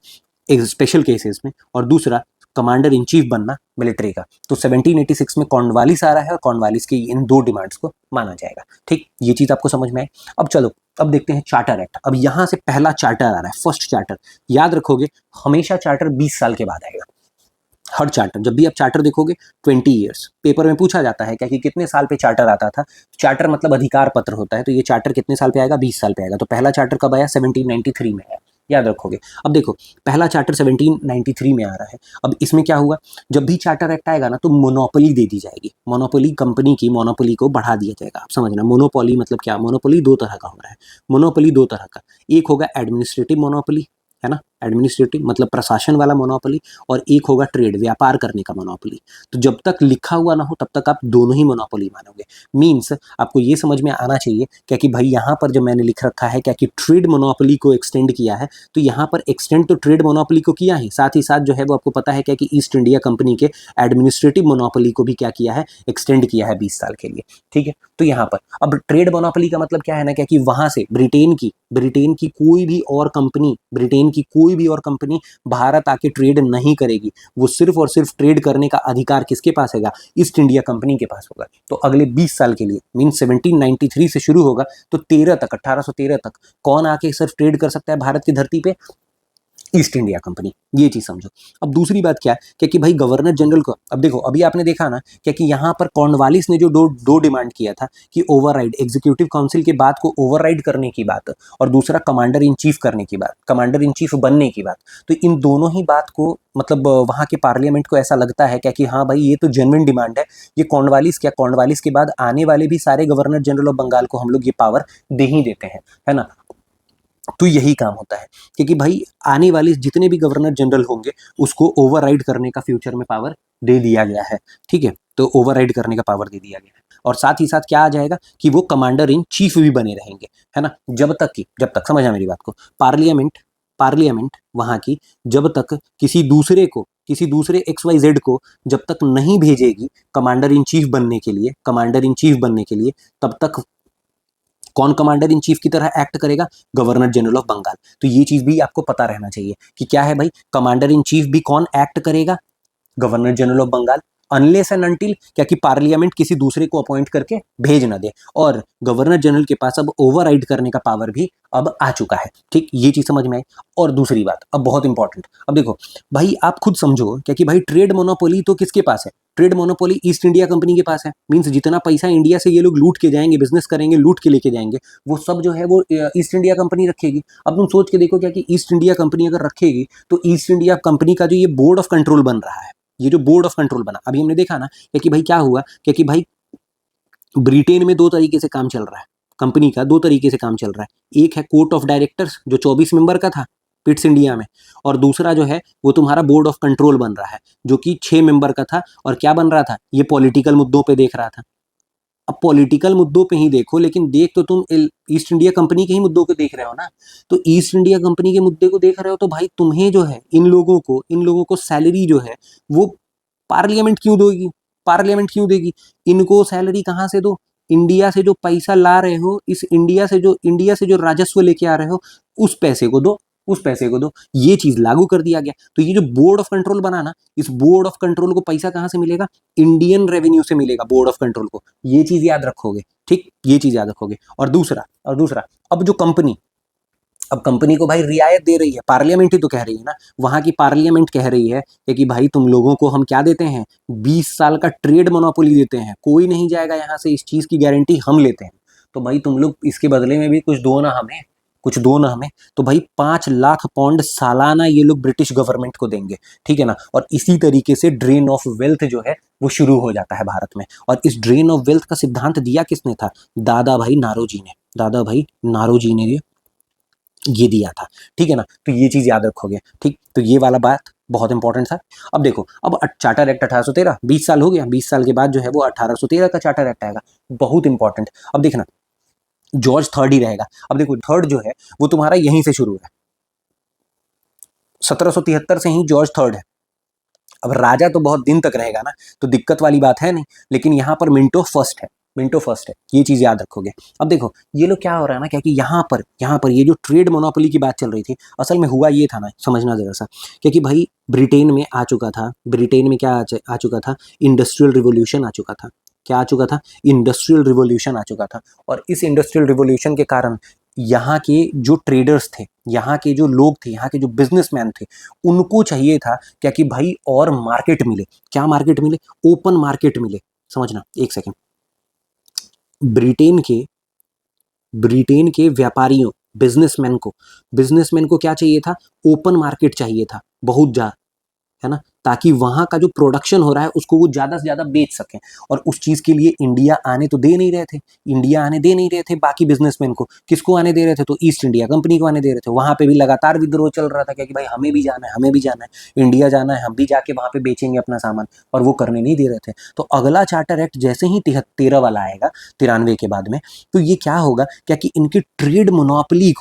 स्पेशल केसेस में, और दूसरा कमांडर इन चीफ बनना मिलिट्री का। तो 1786 में कॉर्नवालिस आ रहा है, और कॉर्नवालिस की इन 2 डिमांड्स को माना जाएगा, ठीक। ये चीज आपको समझ में आए। अब चलो, अब देखते हैं चार्टर एक्ट। अब यहां से पहला चार्टर आ रहा है, फर्स्ट चार्टर। याद रखोगे, हमेशा चार्टर 20 साल के बाद आएगा। हर चार्टर, जब भी आप चार्टर देखोगे 20 ईयर्स, पेपर में पूछा जाता है क्या कि कितने साल पे चार्टर आता था। चार्टर मतलब अधिकार पत्र होता है, तो ये चार्टर कितने साल पे आएगा, 20 साल पे आएगा। तो पहला चार्टर कब आया, 1793 में आया, याद रखोगे। अब देखो, पहला चार्टर 1793 में आ रहा है। अब इसमें क्या हुआ, जब भी चार्टर एक्ट आएगा ना, तो मोनोपोली दे दी जाएगी, मोनोपोली कंपनी की मोनोपोली को बढ़ा दिया जाएगा। आप समझना, मोनोपोली मतलब क्या, मोनोपोली 2 तरह का हो रहा है। मोनोपोली 2 तरह का, एक होगा एडमिनिस्ट्रेटिव मोनोपोली, है ना, एडमिनिस्ट्रेटिव मतलब प्रशासन वाला मोनोपोली, और एक होगा ट्रेड, व्यापार करने का मोनोपोली। तो जब तक लिखा हुआ ना हो तब तक आप दोनों ही मोनोपोली मानोगे। मींस आपको ये समझ में आना चाहिए क्या कि भाई यहाँ पर जब मैंने लिख रखा है क्या कि ट्रेड मोनोपोली को एक्सटेंड किया है, तो यहाँ पर एक्सटेंड तो ट्रेड मोनोपोली को किया है, साथ ही साथ जो है वो आपको पता है क्या कि ईस्ट इंडिया कंपनी के एडमिनिस्ट्रेटिव मोनोपोली को भी क्या किया है, एक्सटेंड किया है 20 साल के लिए, ठीक है। तो यहाँ पर अब ट्रेड मोनोपोली का मतलब क्या है ना, क्या कि वहां से ब्रिटेन की कोई भी और कंपनी, ब्रिटेन की कोई भी और कंपनी भारत आके ट्रेड नहीं करेगी। वो सिर्फ और सिर्फ ट्रेड करने का अधिकार किसके पास होगा, ईस्ट इंडिया कंपनी के पास होगा। तो अगले 20 साल के लिए, मीन 1793 से शुरू होगा तो 13 तक, 1813 तक कौन आके सिर्फ ट्रेड कर सकता है भारत की धरती पे, ईस्ट इंडिया कंपनी, ये चीज समझो। अब दूसरी बात क्या है कि भाई गवर्नर जनरल को, अब देखो अभी आपने देखा ना क्या कि यहाँ पर कॉर्नवालिस ने जो दो डिमांड किया था कि ओवरराइड, एग्जीक्यूटिव काउंसिल के बात को ओवरराइड करने की बात, और दूसरा कमांडर इन चीफ करने की बात, कमांडर इन चीफ बनने की बात। तो इन दोनों ही बात को मतलब वहाँ के पार्लियामेंट को ऐसा लगता है क्या कि हाँ भाई ये तो जेन्युइन डिमांड है, ये कॉर्नवालिस क्या, कॉर्नवालिस के बाद आने वाले भी सारे गवर्नर जनरल ऑफ बंगाल को हम लोग ये पावर दे ही देते हैं, है ना। तो यही काम होता है क्योंकि भाई आने वाले जितने भी गवर्नर जनरल होंगे उसको ओवरराइड करने का फ्यूचर में पावर दे दिया गया है, ठीक है। तो ओवरराइड करने का पावर दे दिया गया है, और साथ ही साथ क्या आ जाएगा कि वो कमांडर इन चीफ भी बने रहेंगे, है ना। जब तक समझा मेरी बात को, पार्लियामेंट वहां की जब तक किसी दूसरे XYZ को जब तक नहीं भेजेगी कमांडर इन चीफ बनने के लिए, तब तक कौन कमांडर इन चीफ की तरह एक्ट करेगा, गवर्नर जनरल ऑफ बंगाल। तो ये चीज भी आपको पता रहना चाहिए कि क्या है भाई, कमांडर इन चीफ भी कौन एक्ट करेगा, governor general of Bengal, unless and until क्या कि पार्लियामेंट किसी दूसरे को अपॉइंट करके भेज ना दे। और गवर्नर जनरल के पास अब ओवरराइड करने का पावर भी अब आ चुका है, ठीक, ये चीज समझ में आई। और दूसरी बात अब बहुत इंपॉर्टेंट, अब देखो भाई आप खुद समझो क्या कि भाई ट्रेड मोनोपोली तो किसके पास है, trade monopoly east India company के पास है। मींस जितना पैसा इंडिया से ये लोग लूट के जाएंगे, बिजनेस करेंगे, लूट के लेके जाएंगे, वो सब जो है वो ईस्ट इंडिया कंपनी रखेगी। अब तुम सोच के देखो क्या कि ईस्ट इंडिया कंपनी अगर रखेगी तो ईस्ट इंडिया कंपनी का जो ये बोर्ड ऑफ कंट्रोल बन रहा है, ये जो बोर्ड ऑफ कंट्रोल बना, अभी हमने देखा ना कि भाई क्या हुआ कि भाई ब्रिटेन में दो तरीके से काम चल रहा है, कंपनी का दो तरीके से काम चल रहा है। एक है कोर्ट ऑफ डायरेक्टर्स जो 24 मेंबर का था पिट्स इंडिया में, और दूसरा जो है वो तुम्हारा बोर्ड ऑफ कंट्रोल बन रहा है जो कि 6 मेंबर का था। और क्या बन रहा था, ये पॉलिटिकल मुद्दों पे देख रहा था। अब पॉलिटिकल मुद्दों पे ही देखो, लेकिन देख तो तुम ईस्ट इंडिया कंपनी के ही मुद्दों को देख रहे हो ना। तो ईस्ट इंडिया कंपनी के मुद्दे को देख रहे हो तो भाई तुम्हें जो है इन लोगों को सैलरी जो है वो पार्लियामेंट क्यों देगी, इनको सैलरी कहाँ से दो, इंडिया से जो पैसा ला रहे हो, इस इंडिया से जो राजस्व लेके आ रहे हो उस पैसे को दो, ये चीज लागू कर दिया गया। तो ये जो बोर्ड ऑफ कंट्रोल बना ना, इस बोर्ड ऑफ कंट्रोल को पैसा कहाँ से मिलेगा, इंडियन रेवेन्यू से मिलेगा बोर्ड ऑफ कंट्रोल को, ये चीज याद रखोगे, ठीक, ये चीज याद रखोगे। और दूसरा अब जो कंपनी को भाई रियायत दे रही है, पार्लियामेंट ही तो कह रही है ना, वहां की पार्लियामेंट कह रही है कि भाई तुम लोगों को हम क्या देते हैं, 20 साल का ट्रेड मोनोपोली देते हैं, कोई नहीं जाएगा यहाँ से, इस चीज की गारंटी हम लेते हैं। तो भाई तुम लोग इसके बदले में भी कुछ दो ना हमें। तो भाई 5 लाख पाउंड सालाना ये लोग ब्रिटिश गवर्नमेंट को देंगे, ठीक है ना। और इसी तरीके से ड्रेन ऑफ वेल्थ जो है वो शुरू हो जाता है भारत में। और इस ड्रेन ऑफ वेल्थ का सिद्धांत दिया किसने था, दादा भाई नारोजी ने ये दिया था, ठीक है ना। तो ये चीज याद रखोगे, ठीक। तो ये वाला बात बहुत इंपॉर्टेंट था। अब देखो, अब चार्टर एक्ट 1813, 20 साल हो गया, 20 साल के बाद जो है वो 1813 का चार्टर एक्ट आएगा, बहुत इंपॉर्टेंट। अब देखना जॉर्ज थर्ड ही रहेगा। अब देखो थर्ड जो है वो तुम्हारा यहीं से शुरू है, 1773 से ही जॉर्ज थर्ड है। अब राजा तो बहुत दिन तक रहेगा ना, तो दिक्कत वाली बात है नहीं, लेकिन यहाँ पर मिंटो फर्स्ट है, ये चीज याद रखोगे। अब देखो ये लोग क्या हो रहा है ना, क्या कि यहाँ पर ये जो ट्रेड मोनोपोली की बात चल रही थी, असल में हुआ ये था ना, समझना जरा सा, क्योंकि भाई ब्रिटेन में क्या आ चुका था, इंडस्ट्रियल रिवोल्यूशन आ चुका था। क्या आ चुका था, इंडस्ट्रियल रिवोल्यूशन आ चुका था। और इस इंडस्ट्रियल रिवोल्यूशन के कारण यहाँ के जो ट्रेडर्स थे, यहाँ के जो लोग थे, यहाँ के जो बिजनेसमैन थे, उनको चाहिए था क्या कि भाई और मार्केट मिले। क्या मार्केट मिले, ओपन मार्केट मिले। समझना एक सेकेंड, ब्रिटेन के व्यापारियों, बिजनेसमैन को क्या चाहिए था, ओपन मार्केट चाहिए था बहुत ज्यादा, है ना, ताकि वहां का जो प्रोडक्शन हो रहा है उसको वो ज्यादा से ज्यादा बेच सकें। और उस चीज के लिए इंडिया आने दे नहीं रहे थे बाकी बिजनेसमैन को। किसको आने दे रहे थे, तो ईस्ट इंडिया कंपनी को आने दे रहे थे। वहां पे भी लगातार विद्रोह चल रहा था कि भाई हमें भी जाना है, इंडिया जाना है, हम भी जाके वहां पे बेचेंगे अपना सामान, और वो करने नहीं दे रहे थे। तो अगला चार्टर एक्ट जैसे ही 13 वाला आएगा, 93 के बाद में, तो ये क्या होगा, क्या कि इनकी ट्रेड मोनोपोली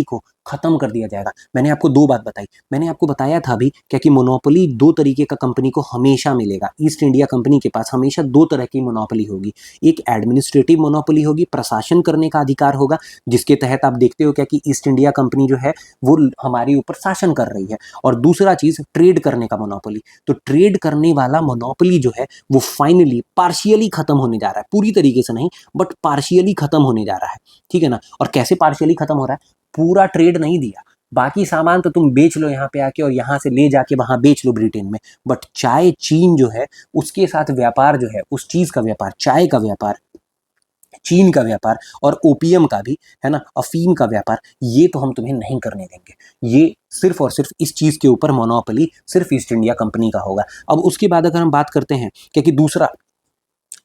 को खत्म कर दिया जाएगा। मैंने आपको दो बात बताई, मैंने आपको बताया था अभी क्या कि मोनोपोली दो तरीके का कंपनी को हमेशा मिलेगा। ईस्ट इंडिया कंपनी के पास हमेशा दो तरह की मोनोपोली होगी, एक एडमिनिस्ट्रेटिव मोनोपोली होगी, प्रशासन करने का अधिकार होगा, जिसके तहत आप देखते हो क्या कि ईस्ट इंडिया कंपनी जो है वो हमारे ऊपर शासन कर रही है। और दूसरा चीज ट्रेड करने का मोनोपोली। तो ट्रेड करने वाला मोनोपोली जो है वो फाइनली पार्शियली खत्म होने जा रहा है, पूरी तरीके से नहीं बट पार्शियली खत्म होने जा रहा है, ठीक है ना। और कैसे पार्शियली खत्म हो रहा है, पूरा ट्रेड नहीं दिया, बाकी सामान तो तुम बेच लो यहाँ पे आके और यहाँ से ले जाके वहाँ बेच लो ब्रिटेन में, बट चाय चीन जो है उसके साथ व्यापार जो है, उस चीज का व्यापार, चाय का व्यापार, चीन का व्यापार और ओपियम का भी, है ना, अफीम का व्यापार, ये तो हम तुम्हें नहीं करने देंगे। ये सिर्फ और सिर्फ इस चीज के ऊपर मोनोपोली सिर्फ ईस्ट इंडिया कंपनी का होगा। अब उसके बाद अगर हम बात करते हैं कि दूसरा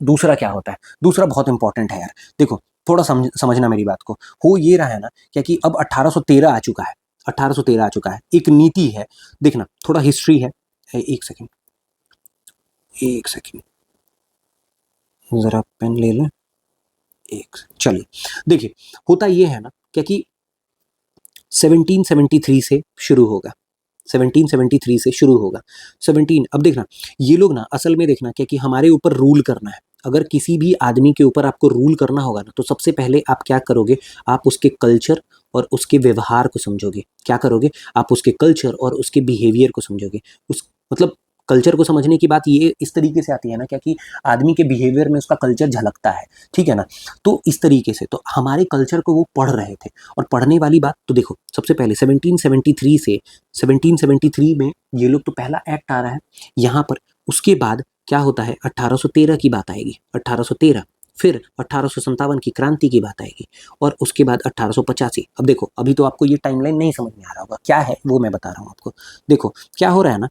दूसरा क्या होता है, दूसरा बहुत इंपॉर्टेंट है यार। देखो थोड़ा समझना मेरी बात को। हो ये रहा है ना कि अब 1813 आ चुका है, 1813 आ चुका है, एक नीति है। देखना थोड़ा हिस्ट्री है, एक सेकेंड, एक सेकेंड, जरा पेन ले लें, एक, चलिए देखिए, होता ये है ना कि 1773 से शुरू होगा, 1773 से शुरू होगा। 17, अब देखना ये लोग ना असल में देखना कि हमारे ऊपर रूल करना है। अगर किसी भी आदमी के ऊपर आपको रूल करना होगा ना, तो सबसे पहले आप क्या करोगे, आप उसके कल्चर और उसके व्यवहार को समझोगे। क्या करोगे, आप उसके कल्चर और उसके बिहेवियर को समझोगे। उस मतलब कल्चर को समझने की बात ये इस तरीके से आती है ना, क्या कि आदमी के बिहेवियर में उसका कल्चर झलकता है, ठीक है ना। तो इस तरीके से तो हमारे कल्चर को वो पढ़ रहे थे। और पढ़ने वाली बात तो देखो, सबसे पहले 1773 से 1773 में ये लोग तो पहला एक्ट आ रहा है यहाँ पर। उसके बाद क्या होता है, 1813 की बात आएगी, 1813, फिर 1857 की क्रांति की बात आएगी, और उसके बाद 1885। अब देखो, अभी तो आपको ये टाइमलाइन नहीं समझ में आ रहा होगा क्या है, वो मैं बता रहा हूँ आपको। देखो क्या हो रहा है ना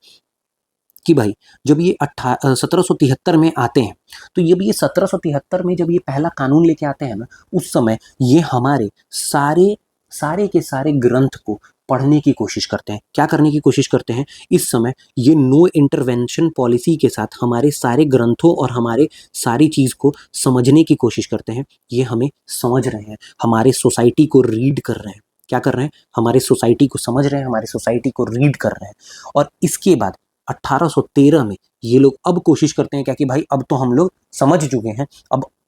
कि भाई जब ये 1773 में आते हैं, तो जब ये 1773 में जब ये पहला कानून लेके आते हैं ना, उस समय ये हमारे सारे सारे के सारे ग्रंथ को पढ़ने की कोशिश करते हैं। क्या करने की कोशिश करते हैं, इस समय ये नो इंटरवेंशन पॉलिसी के साथ हमारे सारे ग्रंथों और हमारे सारी चीज़ को समझने की कोशिश करते हैं। ये हमें समझ रहे हैं, हमारे सोसाइटी को रीड कर रहे हैं। क्या कर रहे हैं, हमारे सोसाइटी को समझ रहे हैं, हमारे सोसाइटी को रीड कर रहे हैं। और इसके बाद 1813 में ये लोग अब कोशिश करते हैं क्या कि भाई अब तो हम लोग समझ चुके हैं,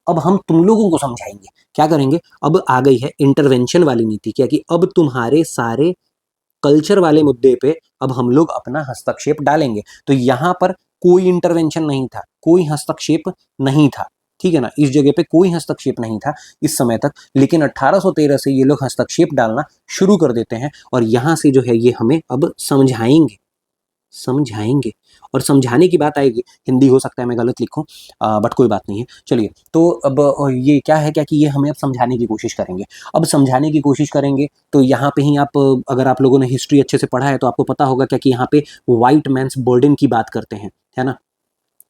अब हम तुम लोगों को समझाएंगे। क्या करेंगे, अब आ गई है इंटरवेंशन वाली नीति, क्या कि अब तुम्हारे सारे कल्चर वाले मुद्दे पे अब हम लोग अपना हस्तक्षेप डालेंगे। तो यहाँ पर कोई इंटरवेंशन नहीं था, कोई हस्तक्षेप नहीं था, ठीक है ना, इस जगह पे कोई हस्तक्षेप नहीं था इस समय तक। लेकिन 1813 से ये लोग हस्तक्षेप डालना शुरू कर देते हैं, और यहाँ से जो है ये हमें अब समझाएंगे, समझाएंगे। और समझाने की बात आएगी, हिंदी हो सकता है मैं गलत लिखूं, बट कोई बात नहीं है। चलिए, तो अब ये क्या है, क्या कि ये हमें अब समझाने की कोशिश करेंगे। अब समझाने की कोशिश करेंगे तो यहाँ पे ही आप, अगर आप लोगों ने हिस्ट्री अच्छे से पढ़ा है तो आपको पता होगा क्या कि यहाँ पे वाइट मैन्स बर्डन की बात करते हैं, है ना।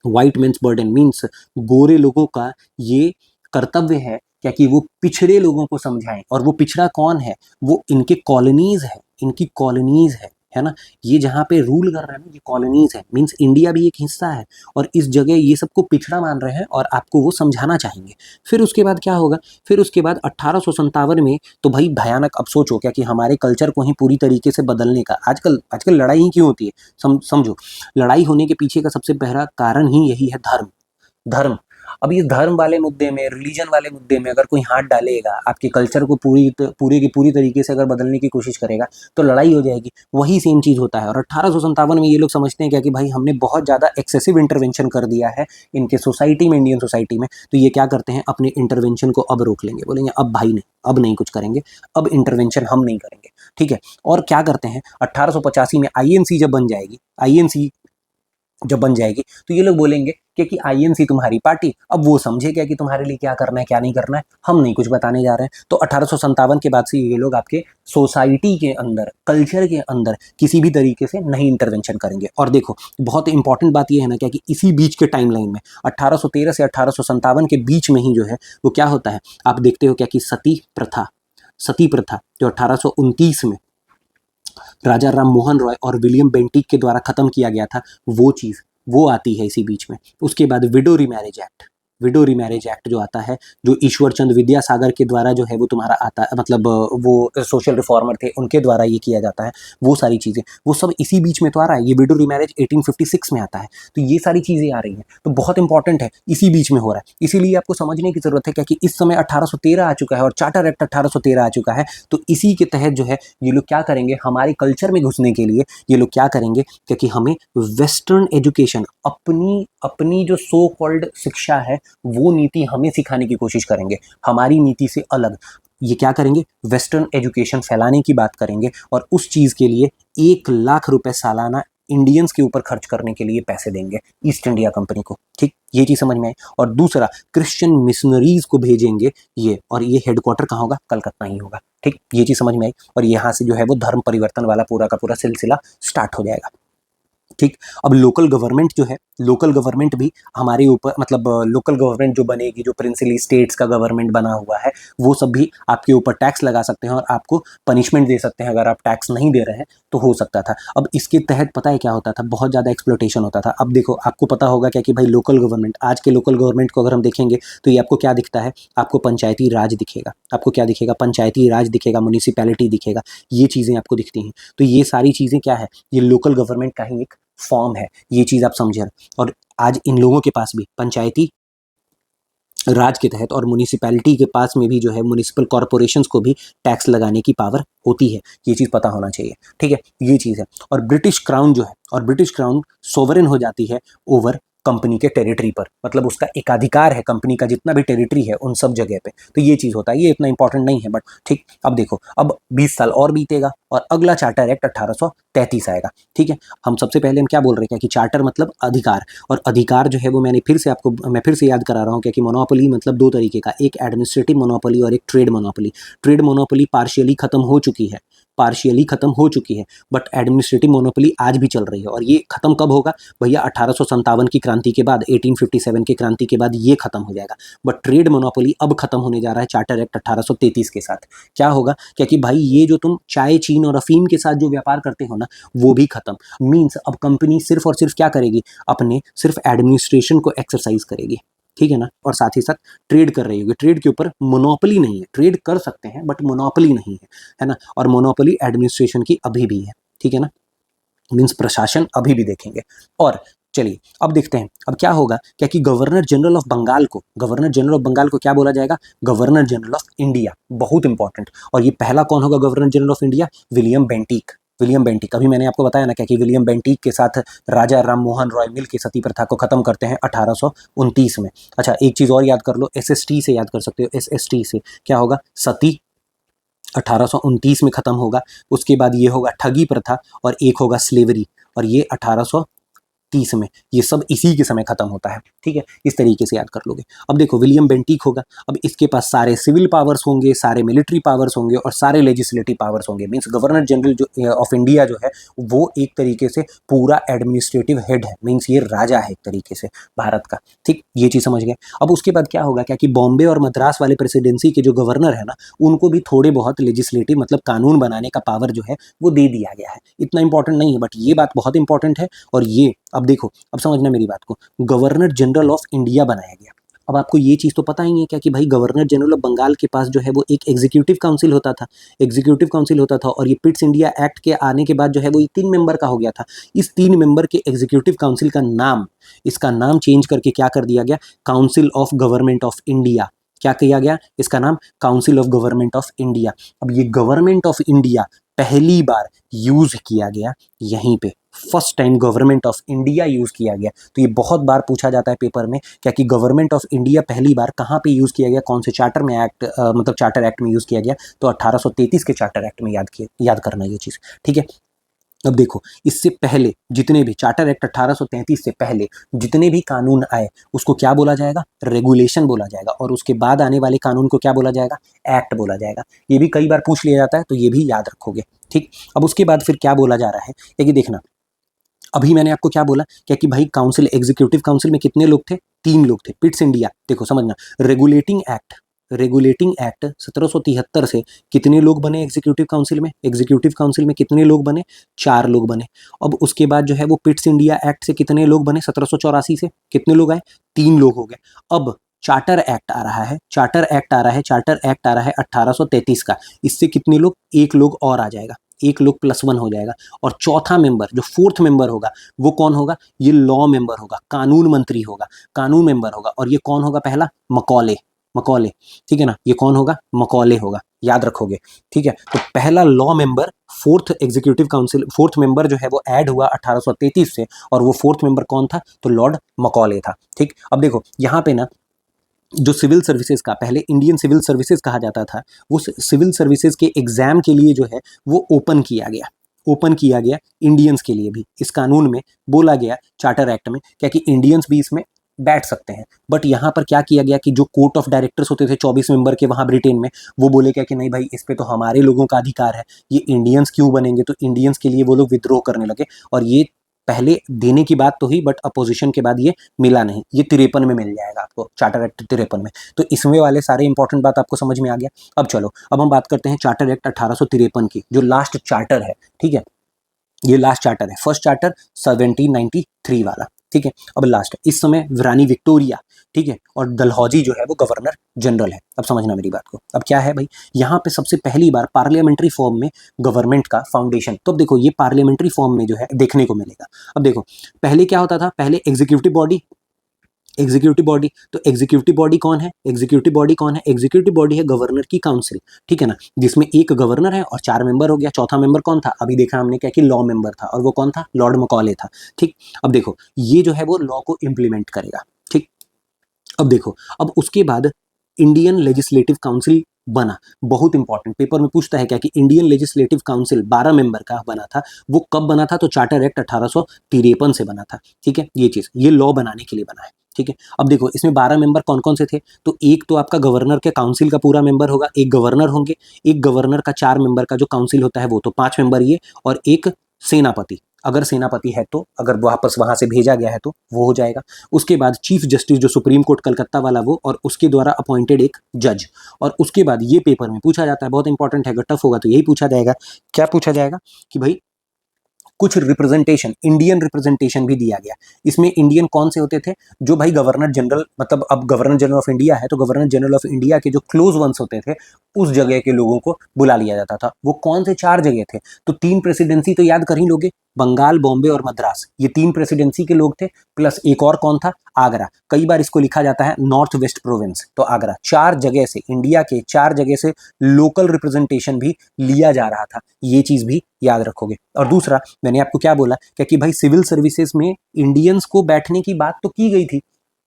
वाइट मैन्स बर्डन मीन्स गोरे लोगों का ये कर्तव्य है क्या कि वो पिछड़े लोगों को समझाएं। और वो पिछड़ा कौन है, वो इनके कॉलोनीज है, इनकी कॉलोनीज है ना। ये जहाँ पे रूल कर रहे हैं ये कॉलोनीज है, मीन्स इंडिया भी एक हिस्सा है, और इस जगह ये सबको पिछड़ा मान रहे हैं और आपको वो समझाना चाहेंगे। फिर उसके बाद क्या होगा, फिर उसके बाद 1857 में तो भाई भयानक, अब सोचो क्या कि हमारे कल्चर को ही पूरी तरीके से बदलने का, आजकल आजकल लड़ाई ही क्यों होती है, समझो, लड़ाई होने के पीछे का सबसे पहला कारण ही यही है, धर्म। धर्म, अब ये धर्म वाले मुद्दे में, रिलीजन वाले मुद्दे में अगर कोई हाथ डालेगा, आपके कल्चर को पूरे की पूरी तरीके से अगर बदलने की कोशिश करेगा, तो लड़ाई हो जाएगी। वही सेम चीज़ होता है। और 1857 में ये लोग समझते हैं क्या कि भाई हमने बहुत ज़्यादा एक्सेसिव इंटरवेंशन कर दिया है इनके सोसाइटी में, इंडियन सोसाइटी में। तो ये क्या करते हैं, अपने इंटरवेंशन को अब रोक लेंगे, बोलेंगे अब भाई नहीं, अब नहीं कुछ करेंगे, अब इंटरवेंशन हम नहीं करेंगे, ठीक है। और क्या करते हैं, 1885 में आईएनसी जब बन जाएगी, आईएनसी जब बन जाएगी, तो ये लोग बोलेंगे कि आईएनसी तुम्हारी पार्टी, अब वो समझे क्या कि तुम्हारे लिए क्या करना है क्या नहीं करना है, हम नहीं कुछ बताने जा रहे हैं। तो 1857 के बाद से ये लोग आपके सोसाइटी के अंदर, कल्चर के अंदर किसी भी तरीके से नहीं इंटरवेंशन करेंगे। और देखो बहुत इंपॉर्टेंट बात ये है ना क्या कि इसी बीच के टाइमलाइन में 1813 से 1857 के बीच में ही जो है वो क्या होता है, आप देखते हो क्या कि सती प्रथा जो 1829 में राजा राम मोहन रॉय और विलियम बेंटिक के द्वारा खत्म किया गया था, वो चीज़ वो आती है इसी बीच में। उसके बाद विडो रीमैरिज एक्ट जो आता है, जो ईश्वर चंद विद्यासागर के द्वारा जो है वो तुम्हारा आता है, मतलब वो सोशल रिफॉर्मर थे, उनके द्वारा ये किया जाता है। वो सारी चीज़ें वो सब इसी बीच में तो आ रहा है। ये विडो रीमैरिज 1856 में आता है, तो ये सारी चीज़ें आ रही हैं, तो बहुत इंपॉर्टेंट है, इसी बीच में हो रहा है। इसीलिए आपको समझने की जरूरत है क्या कि इस समय 1813 आ चुका है और चार्टर एक्ट 1813 आ चुका है। तो इसी के तहत जो है ये लोग क्या करेंगे, हमारे कल्चर में घुसने के लिए ये लोग क्या करेंगे, क्योंकि हमें वेस्टर्न एजुकेशन, अपनी जो सो कॉल्ड शिक्षा है, वो नीति हमें सिखाने की कोशिश करेंगे, हमारी नीति से अलग। ये क्या करेंगे, वेस्टर्न एजुकेशन फैलाने की बात करेंगे और उस चीज़ के लिए 1 लाख रुपए सालाना इंडियंस के ऊपर खर्च करने के लिए पैसे देंगे ईस्ट इंडिया कंपनी को। ठीक, ये चीज़ समझ में आई। और दूसरा, क्रिश्चियन मिशनरीज को भेजेंगे ये, और ये हेडक्वार्टर कहाँ होगा, कलकत्ता ही होगा। ठीक, ये चीज़ समझ में आई। और यहाँ से जो है वो धर्म परिवर्तन वाला पूरा का पूरा सिलसिला स्टार्ट हो जाएगा। ठीक, अब लोकल गवर्नमेंट जो है, लोकल गवर्नमेंट भी हमारे ऊपर, मतलब लोकल गवर्नमेंट जो बनेगी, जो प्रिंसिपली स्टेट्स का गवर्नमेंट बना हुआ है, वो सब भी आपके ऊपर टैक्स लगा सकते हैं और आपको पनिशमेंट दे सकते हैं अगर आप टैक्स नहीं दे रहे हैं तो हो सकता था। अब इसके तहत पता है क्या होता था, बहुत ज़्यादा एक्सप्लोटेशन होता था। अब देखो, आपको पता होगा क्या कि भाई लोकल गवर्नमेंट, आज के लोकल गवर्नमेंट को अगर हम देखेंगे तो ये आपको क्या दिखता है, आपको पंचायती राज दिखेगा। आपको क्या दिखेगा, पंचायती राज दिखेगा, म्यूनिसिपैलिटी दिखेगा, ये चीज़ें आपको दिखती हैं। तो ये सारी चीज़ें क्या है, ये लोकल गवर्नमेंट का ही एक फॉर्म है, ये चीज़ आप समझे। और आज इन लोगों के पास भी पंचायती राज के तहत और म्यूनिसिपैलिटी के पास में भी जो है, म्यूनिसिपल कॉरपोरेशंस को भी टैक्स लगाने की पावर होती है। ये चीज़ पता होना चाहिए। ठीक है, ये चीज़ है। और ब्रिटिश क्राउन जो है, और ब्रिटिश क्राउन सोवरेन हो जाती है ओवर कंपनी के टेरिटरी पर, मतलब उसका एकाधिकार है कंपनी का जितना भी टेरिटरी है उन सब जगह पे। तो ये चीज़ होता है, ये इतना इंपॉर्टेंट नहीं है बट ठीक। अब देखो, अब 20 साल और बीतेगा और अगला चार्टर एक्ट 1833 आएगा। ठीक है, हम सबसे पहले हम क्या बोल रहे हैं कि चार्टर मतलब अधिकार, और अधिकार जो है वो मैं फिर से याद करा रहा हूँ कि मोनोपोली मतलब दो तरीके का, एक एडमिनिस्ट्रेटिव मोनोपोली और एक trade monopoly. Trade monopoly partially खत्म हो चुकी है, बट एडमिनिस्ट्रेटिव मोनोपोली आज भी चल रही है। और ये खत्म कब होगा भैया, 1857 की क्रांति के बाद, 1857 की क्रांति के बाद ये खत्म हो जाएगा। बट ट्रेड मोनोपोली अब खत्म होने जा रहा है चार्टर एक्ट 1833 के साथ। क्या होगा, क्योंकि भाई ये जो तुम चाय, चीन और अफीम के साथ जो व्यापार करते हो ना, वो भी खत्म। मीन्स अब कंपनी सिर्फ और सिर्फ क्या करेगी, अपने सिर्फ एडमिनिस्ट्रेशन को एक्सरसाइज करेगी। ठीक है ना, और साथ ही साथ ट्रेड कर रही होगी। ट्रेड के ऊपर मोनोपोली नहीं है, ट्रेड कर सकते हैं बट मोनोपोली नहीं है ना। और मोनोपोली एडमिनिस्ट्रेशन की अभी भी है। ठीक है ना, मीन्स प्रशासन अभी भी देखेंगे। और चलिए अब देखते हैं अब क्या होगा, क्या कि गवर्नर जनरल ऑफ बंगाल को क्या बोला जाएगा, गवर्नर जनरल ऑफ इंडिया। बहुत इंपॉर्टेंट। और ये पहला कौन होगा governor general of India, William Bentinck. अभी मैंने आपको बताया ना क्या कि विलियम बेंटिक के साथ राजा राम मोहन रॉय मिल के सती प्रथा को खत्म करते हैं 1829 में। अच्छा, एक चीज और याद कर लो, एसएसटी से याद कर सकते हो। एसएसटी से क्या होगा, सती 1829 में खत्म होगा। उसके बाद ये होगा ठगी प्रथा और एक होगा स्लेवरी, और ये 1830 में, ये सब इसी के समय खत्म होता है। ठीक है, इस तरीके से याद कर लोगे। अब देखो, विलियम बेंटिक होगा, अब इसके पास सारे सिविल पावर्स होंगे, सारे मिलिट्री पावर्स होंगे और सारे लेजिस्लेटिव पावर्स होंगे। मीन्स गवर्नर जनरल जो ऑफ इंडिया जो है वो एक तरीके से पूरा एडमिनिस्ट्रेटिव हेड है। मीन्स ये राजा है एक तरीके से भारत का। ठीक, ये चीज़ समझ गए। अब उसके बाद क्या होगा, क्या कि बॉम्बे और मद्रास वाले प्रेसिडेंसी के जो गवर्नर है ना, उनको भी थोड़े बहुत लेजिस्लेटिव मतलब कानून बनाने का पावर जो है वो दे दिया गया है। इतना इंपॉर्टेंट नहीं है बट ये बात बहुत इंपॉर्टेंट है। और ये अब देखो, अब समझना मेरी बात को, गवर्नर जनरल ऑफ इंडिया बनाया गया। अब आपको ये चीज़ तो पता ही है क्या कि भाई गवर्नर जनरल ऑफ बंगाल के पास जो है वो एक एग्जीक्यूटिव काउंसिल होता था और ये पिट्स इंडिया एक्ट के आने के बाद जो है वो 3 मेंबर का हो गया था। इस 3 मेंबर के एग्जीक्यूटिव काउंसिल का नाम, इसका नाम चेंज करके क्या कर दिया गया, council of government of India. क्या किया गया, इसका नाम council of government of India. अब ये गवर्नमेंट ऑफ इंडिया पहली बार यूज किया गया यहीं पे, first time government of India use किया गया। तो ये बहुत बार पूछा जाता है पेपर में, क्या कि गवर्नमेंट ऑफ इंडिया पहली बार कहाँ पे यूज किया गया, कौन से चार्टर में मतलब चार्टर एक्ट में यूज किया गया। तो 1833 के चार्टर एक्ट में याद करना ये चीज। ठीक है, अब देखो, इससे पहले जितने भी चार्टर एक्ट 1833 से पहले जितने भी कानून आए उसको क्या बोला जाएगा, रेगुलेशन बोला जाएगा। और उसके बाद आने वाले कानून को क्या बोला जाएगा, एक्ट बोला जाएगा। ये भी कई बार पूछ लिया जाता है तो ये भी याद रखोगे। ठीक, अब उसके बाद फिर क्या बोला जा रहा है, कि देखना, अभी मैंने आपको क्या बोला, क्या कि भाई काउंसिल, एग्जीक्यूटिव काउंसिल में कितने लोग थे, 3 लोग थे। पिट्स इंडिया, देखो समझना, रेगुलेटिंग एक्ट 1773 से कितने लोग बने एग्जीक्यूटिव काउंसिल में कितने लोग बने, 4 लोग बने। अब उसके बाद जो है वो पिट्स इंडिया एक्ट से कितने लोग बने, 1784 से कितने लोग आए, 3 लोग हो गए। अब चार्टर एक्ट आ रहा है 1833 का, इससे कितने लोग, 1 लोग और आ जाएगा, 1 लोग +1 हो जाएगा। और चौथा मेंबर, जो 4th मेंबर होगा, वो कौन होगा, ये लॉ मेंबर होगा, कानून मंत्री होगा, कानून मेंबर होगा। और ये कौन होगा, पहला मकौले। ठीक है ना, ये कौन होगा, मकौले होगा, याद रखोगे। ठीक है, तो पहला लॉ मेंबर, 4th मेंबर जो है वो ऐड हुआ 1833 से, और वो 4th मेंबर कौन था, तो लॉर्ड मकौले था। ठीक, अब देखो यहाँ पे ना जो सिविल सर्विसेज का पहले इंडियन सिविल सर्विसेज कहा जाता था, वो सिविल सर्विसेज के एग्जाम के लिए जो है वो ओपन किया गया इंडियंस के लिए भी। इस कानून में बोला गया, चार्टर एक्ट में, क्या कि इंडियंस भी इसमें बैठ सकते हैं। बट यहाँ पर क्या किया गया कि जो कोर्ट ऑफ डायरेक्टर्स होते थे 24 मेंबर के वहाँ ब्रिटेन में, वो बोले क्या कि नहीं भाई, इस पे तो हमारे लोगों का अधिकार है, ये इंडियंस क्यों बनेंगे। तो इंडियंस के लिए वो लोग विद्रोह करने लगे, और ये पहले देने की बात तो हुई, बट अपोजिशन के बाद ये मिला नहीं। ये 53 में मिल जाएगा आपको, चार्टर एक्ट 53 में। तो इसमें वाले सारे इंपॉर्टेंट बात आपको समझ में आ गया। अब चलो, अब हम बात करते हैं चार्टर एक्ट 1853 की, जो लास्ट चार्टर है, ठीक है। ये लास्ट चार्टर है, फर्स्ट चार्टर 1793 वाला, ठीक है। अब लास्ट, इस समय रानी विक्टोरिया, ठीक है, और डलहौजी जो है वो गवर्नर जनरल है। अब समझना मेरी बात को। अब क्या है भाई, यहाँ पे सबसे पहली बार पार्लियामेंट्री फॉर्म में गवर्नमेंट का फाउंडेशन। तो अब देखो, ये पार्लियामेंट्री फॉर्म में जो है देखने को मिलेगा। अब देखो, पहले क्या होता था, पहले एग्जीक्यूटिव बॉडी, तो एग्जीक्यूटिव बॉडी कौन है, एग्जीक्यूटिव बॉडी है गवर्नर की काउंसिल, ठीक है ना, जिसमें एक गवर्नर है और 4 मेंबर हो गया। चौथा मेंबर कौन था, अभी देखा हमने क्या कि लॉ मेंबर था, और वो कौन था, लॉर्ड मकॉले था, ठीक। अब देखो, ये जो है वो लॉ को इम्प्लीमेंट करेगा, ठीक। अब देखो, अब उसके बाद इंडियन लेजिस्लेटिव काउंसिल बना। बहुत इंपॉर्टेंट, पेपर में पूछता है क्या कि इंडियन लेजिस्लेटिव काउंसिल 12 मेंबर का बना था। वो कब बना था, तो चार्टर एक्ट 1853 से बना था, ठीक है। ये चीज, ये लॉ बनाने के लिए बना है, ठीक है। अब देखो, इसमें 12 मेंबर कौन कौन से थे, तो एक तो आपका गवर्नर के काउंसिल का पूरा मेंबर होगा, एक गवर्नर होंगे, एक गवर्नर का 4 मेंबर का जो काउंसिल होता है वो तो 5 मेंबर ये, और एक सेनापति, अगर सेनापति है तो, अगर वापस वहां से भेजा गया है तो वो हो जाएगा। उसके बाद चीफ जस्टिस जो सुप्रीम कोर्ट कलकत्ता वाला वो, और उसके द्वारा अपॉइंटेड एक जज। और उसके बाद ये पेपर में पूछा जाता है, बहुत इंपॉर्टेंट है, अगर टफ होगा तो यही पूछा जाएगा। क्या पूछा जाएगा कि भाई कुछ रिप्रेजेंटेशन, इंडियन रिप्रेजेंटेशन भी दिया गया। इसमें इंडियन कौन से होते थे, जो भाई गवर्नर जनरल, मतलब अब गवर्नर जनरल ऑफ इंडिया है तो गवर्नर जनरल ऑफ इंडिया के जो क्लोज वंस होते थे, उस जगह के लोगों को बुला लिया जाता था। वो कौन से 4 जगह थे, तो 3 प्रेसिडेंसी तो याद कर ही लोगे, बंगाल, बॉम्बे और मद्रास, ये 3 प्रेसिडेंसी के लोग थे। प्लस एक और कौन था, आगरा। कई बार इसको लिखा जाता है नॉर्थ वेस्ट प्रोविंस, तो आगरा। 4 जगह से, इंडिया के 4 जगह से लोकल रिप्रेजेंटेशन भी लिया जा रहा था, ये चीज भी याद रखोगे। और दूसरा, मैंने आपको क्या बोला, क्या कि भाई सिविल सर्विसेज में इंडियंस को बैठने की बात तो की गई थी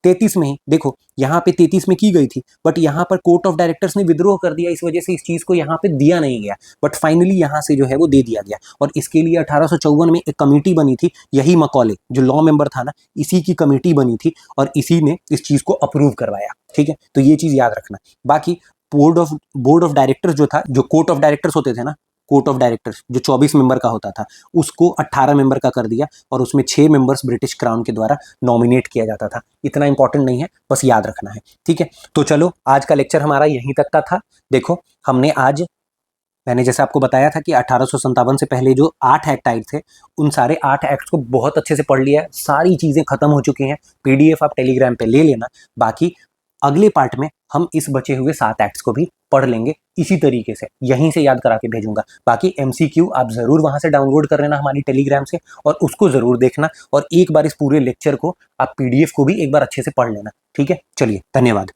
33 में ही, देखो यहाँ पे 33 में की गई थी, बट यहाँ पर कोर्ट ऑफ डायरेक्टर्स ने विद्रोह कर दिया, इस वजह से इस चीज को यहाँ पे दिया नहीं गया। बट फाइनली यहाँ से जो है वो दे दिया गया, और इसके लिए 1854 में एक कमेटी बनी थी, यही मकॉले जो लॉ मेंबर था ना, इसी की कमेटी बनी थी, और इसी ने इस चीज को अप्रूव करवाया, ठीक है। तो ये चीज याद रखना। बाकी बोर्ड ऑफ डायरेक्टर्स जो था, जो कोर्ट ऑफ डायरेक्टर्स होते थे ना, कोर्ट ऑफ डायरेक्टर्स जो 24 मेंबर का होता था, उसको 18 मेंबर का कर दिया, और उसमें 6 मेंबर्स ब्रिटिश क्राउन के द्वारा नॉमिनेट किया जाता था। इतना इंपॉर्टेंट नहीं है, बस याद रखना है, ठीक है। तो चलो, आज का लेक्चर हमारा यहीं तक का था। देखो, हमने आज, मैंने जैसे आपको बताया था कि 1857 से पहले जो 8 एक्ट आए थे, उन सारे 8 एक्ट को बहुत अच्छे से पढ़ लिया है, सारी चीजें खत्म हो चुकी हैं। पीडीएफ आप टेलीग्राम पे ले लेना। बाकी अगले पार्ट में हम इस बचे हुए 7 एक्ट्स को भी पढ़ लेंगे, इसी तरीके से यहीं से याद करा के भेजूंगा। बाकी एमसीक्यू आप जरूर वहां से डाउनलोड कर लेना हमारी टेलीग्राम से, और उसको जरूर देखना, और एक बार इस पूरे लेक्चर को आप पीडीएफ को भी एक बार अच्छे से पढ़ लेना, ठीक है। चलिए, धन्यवाद।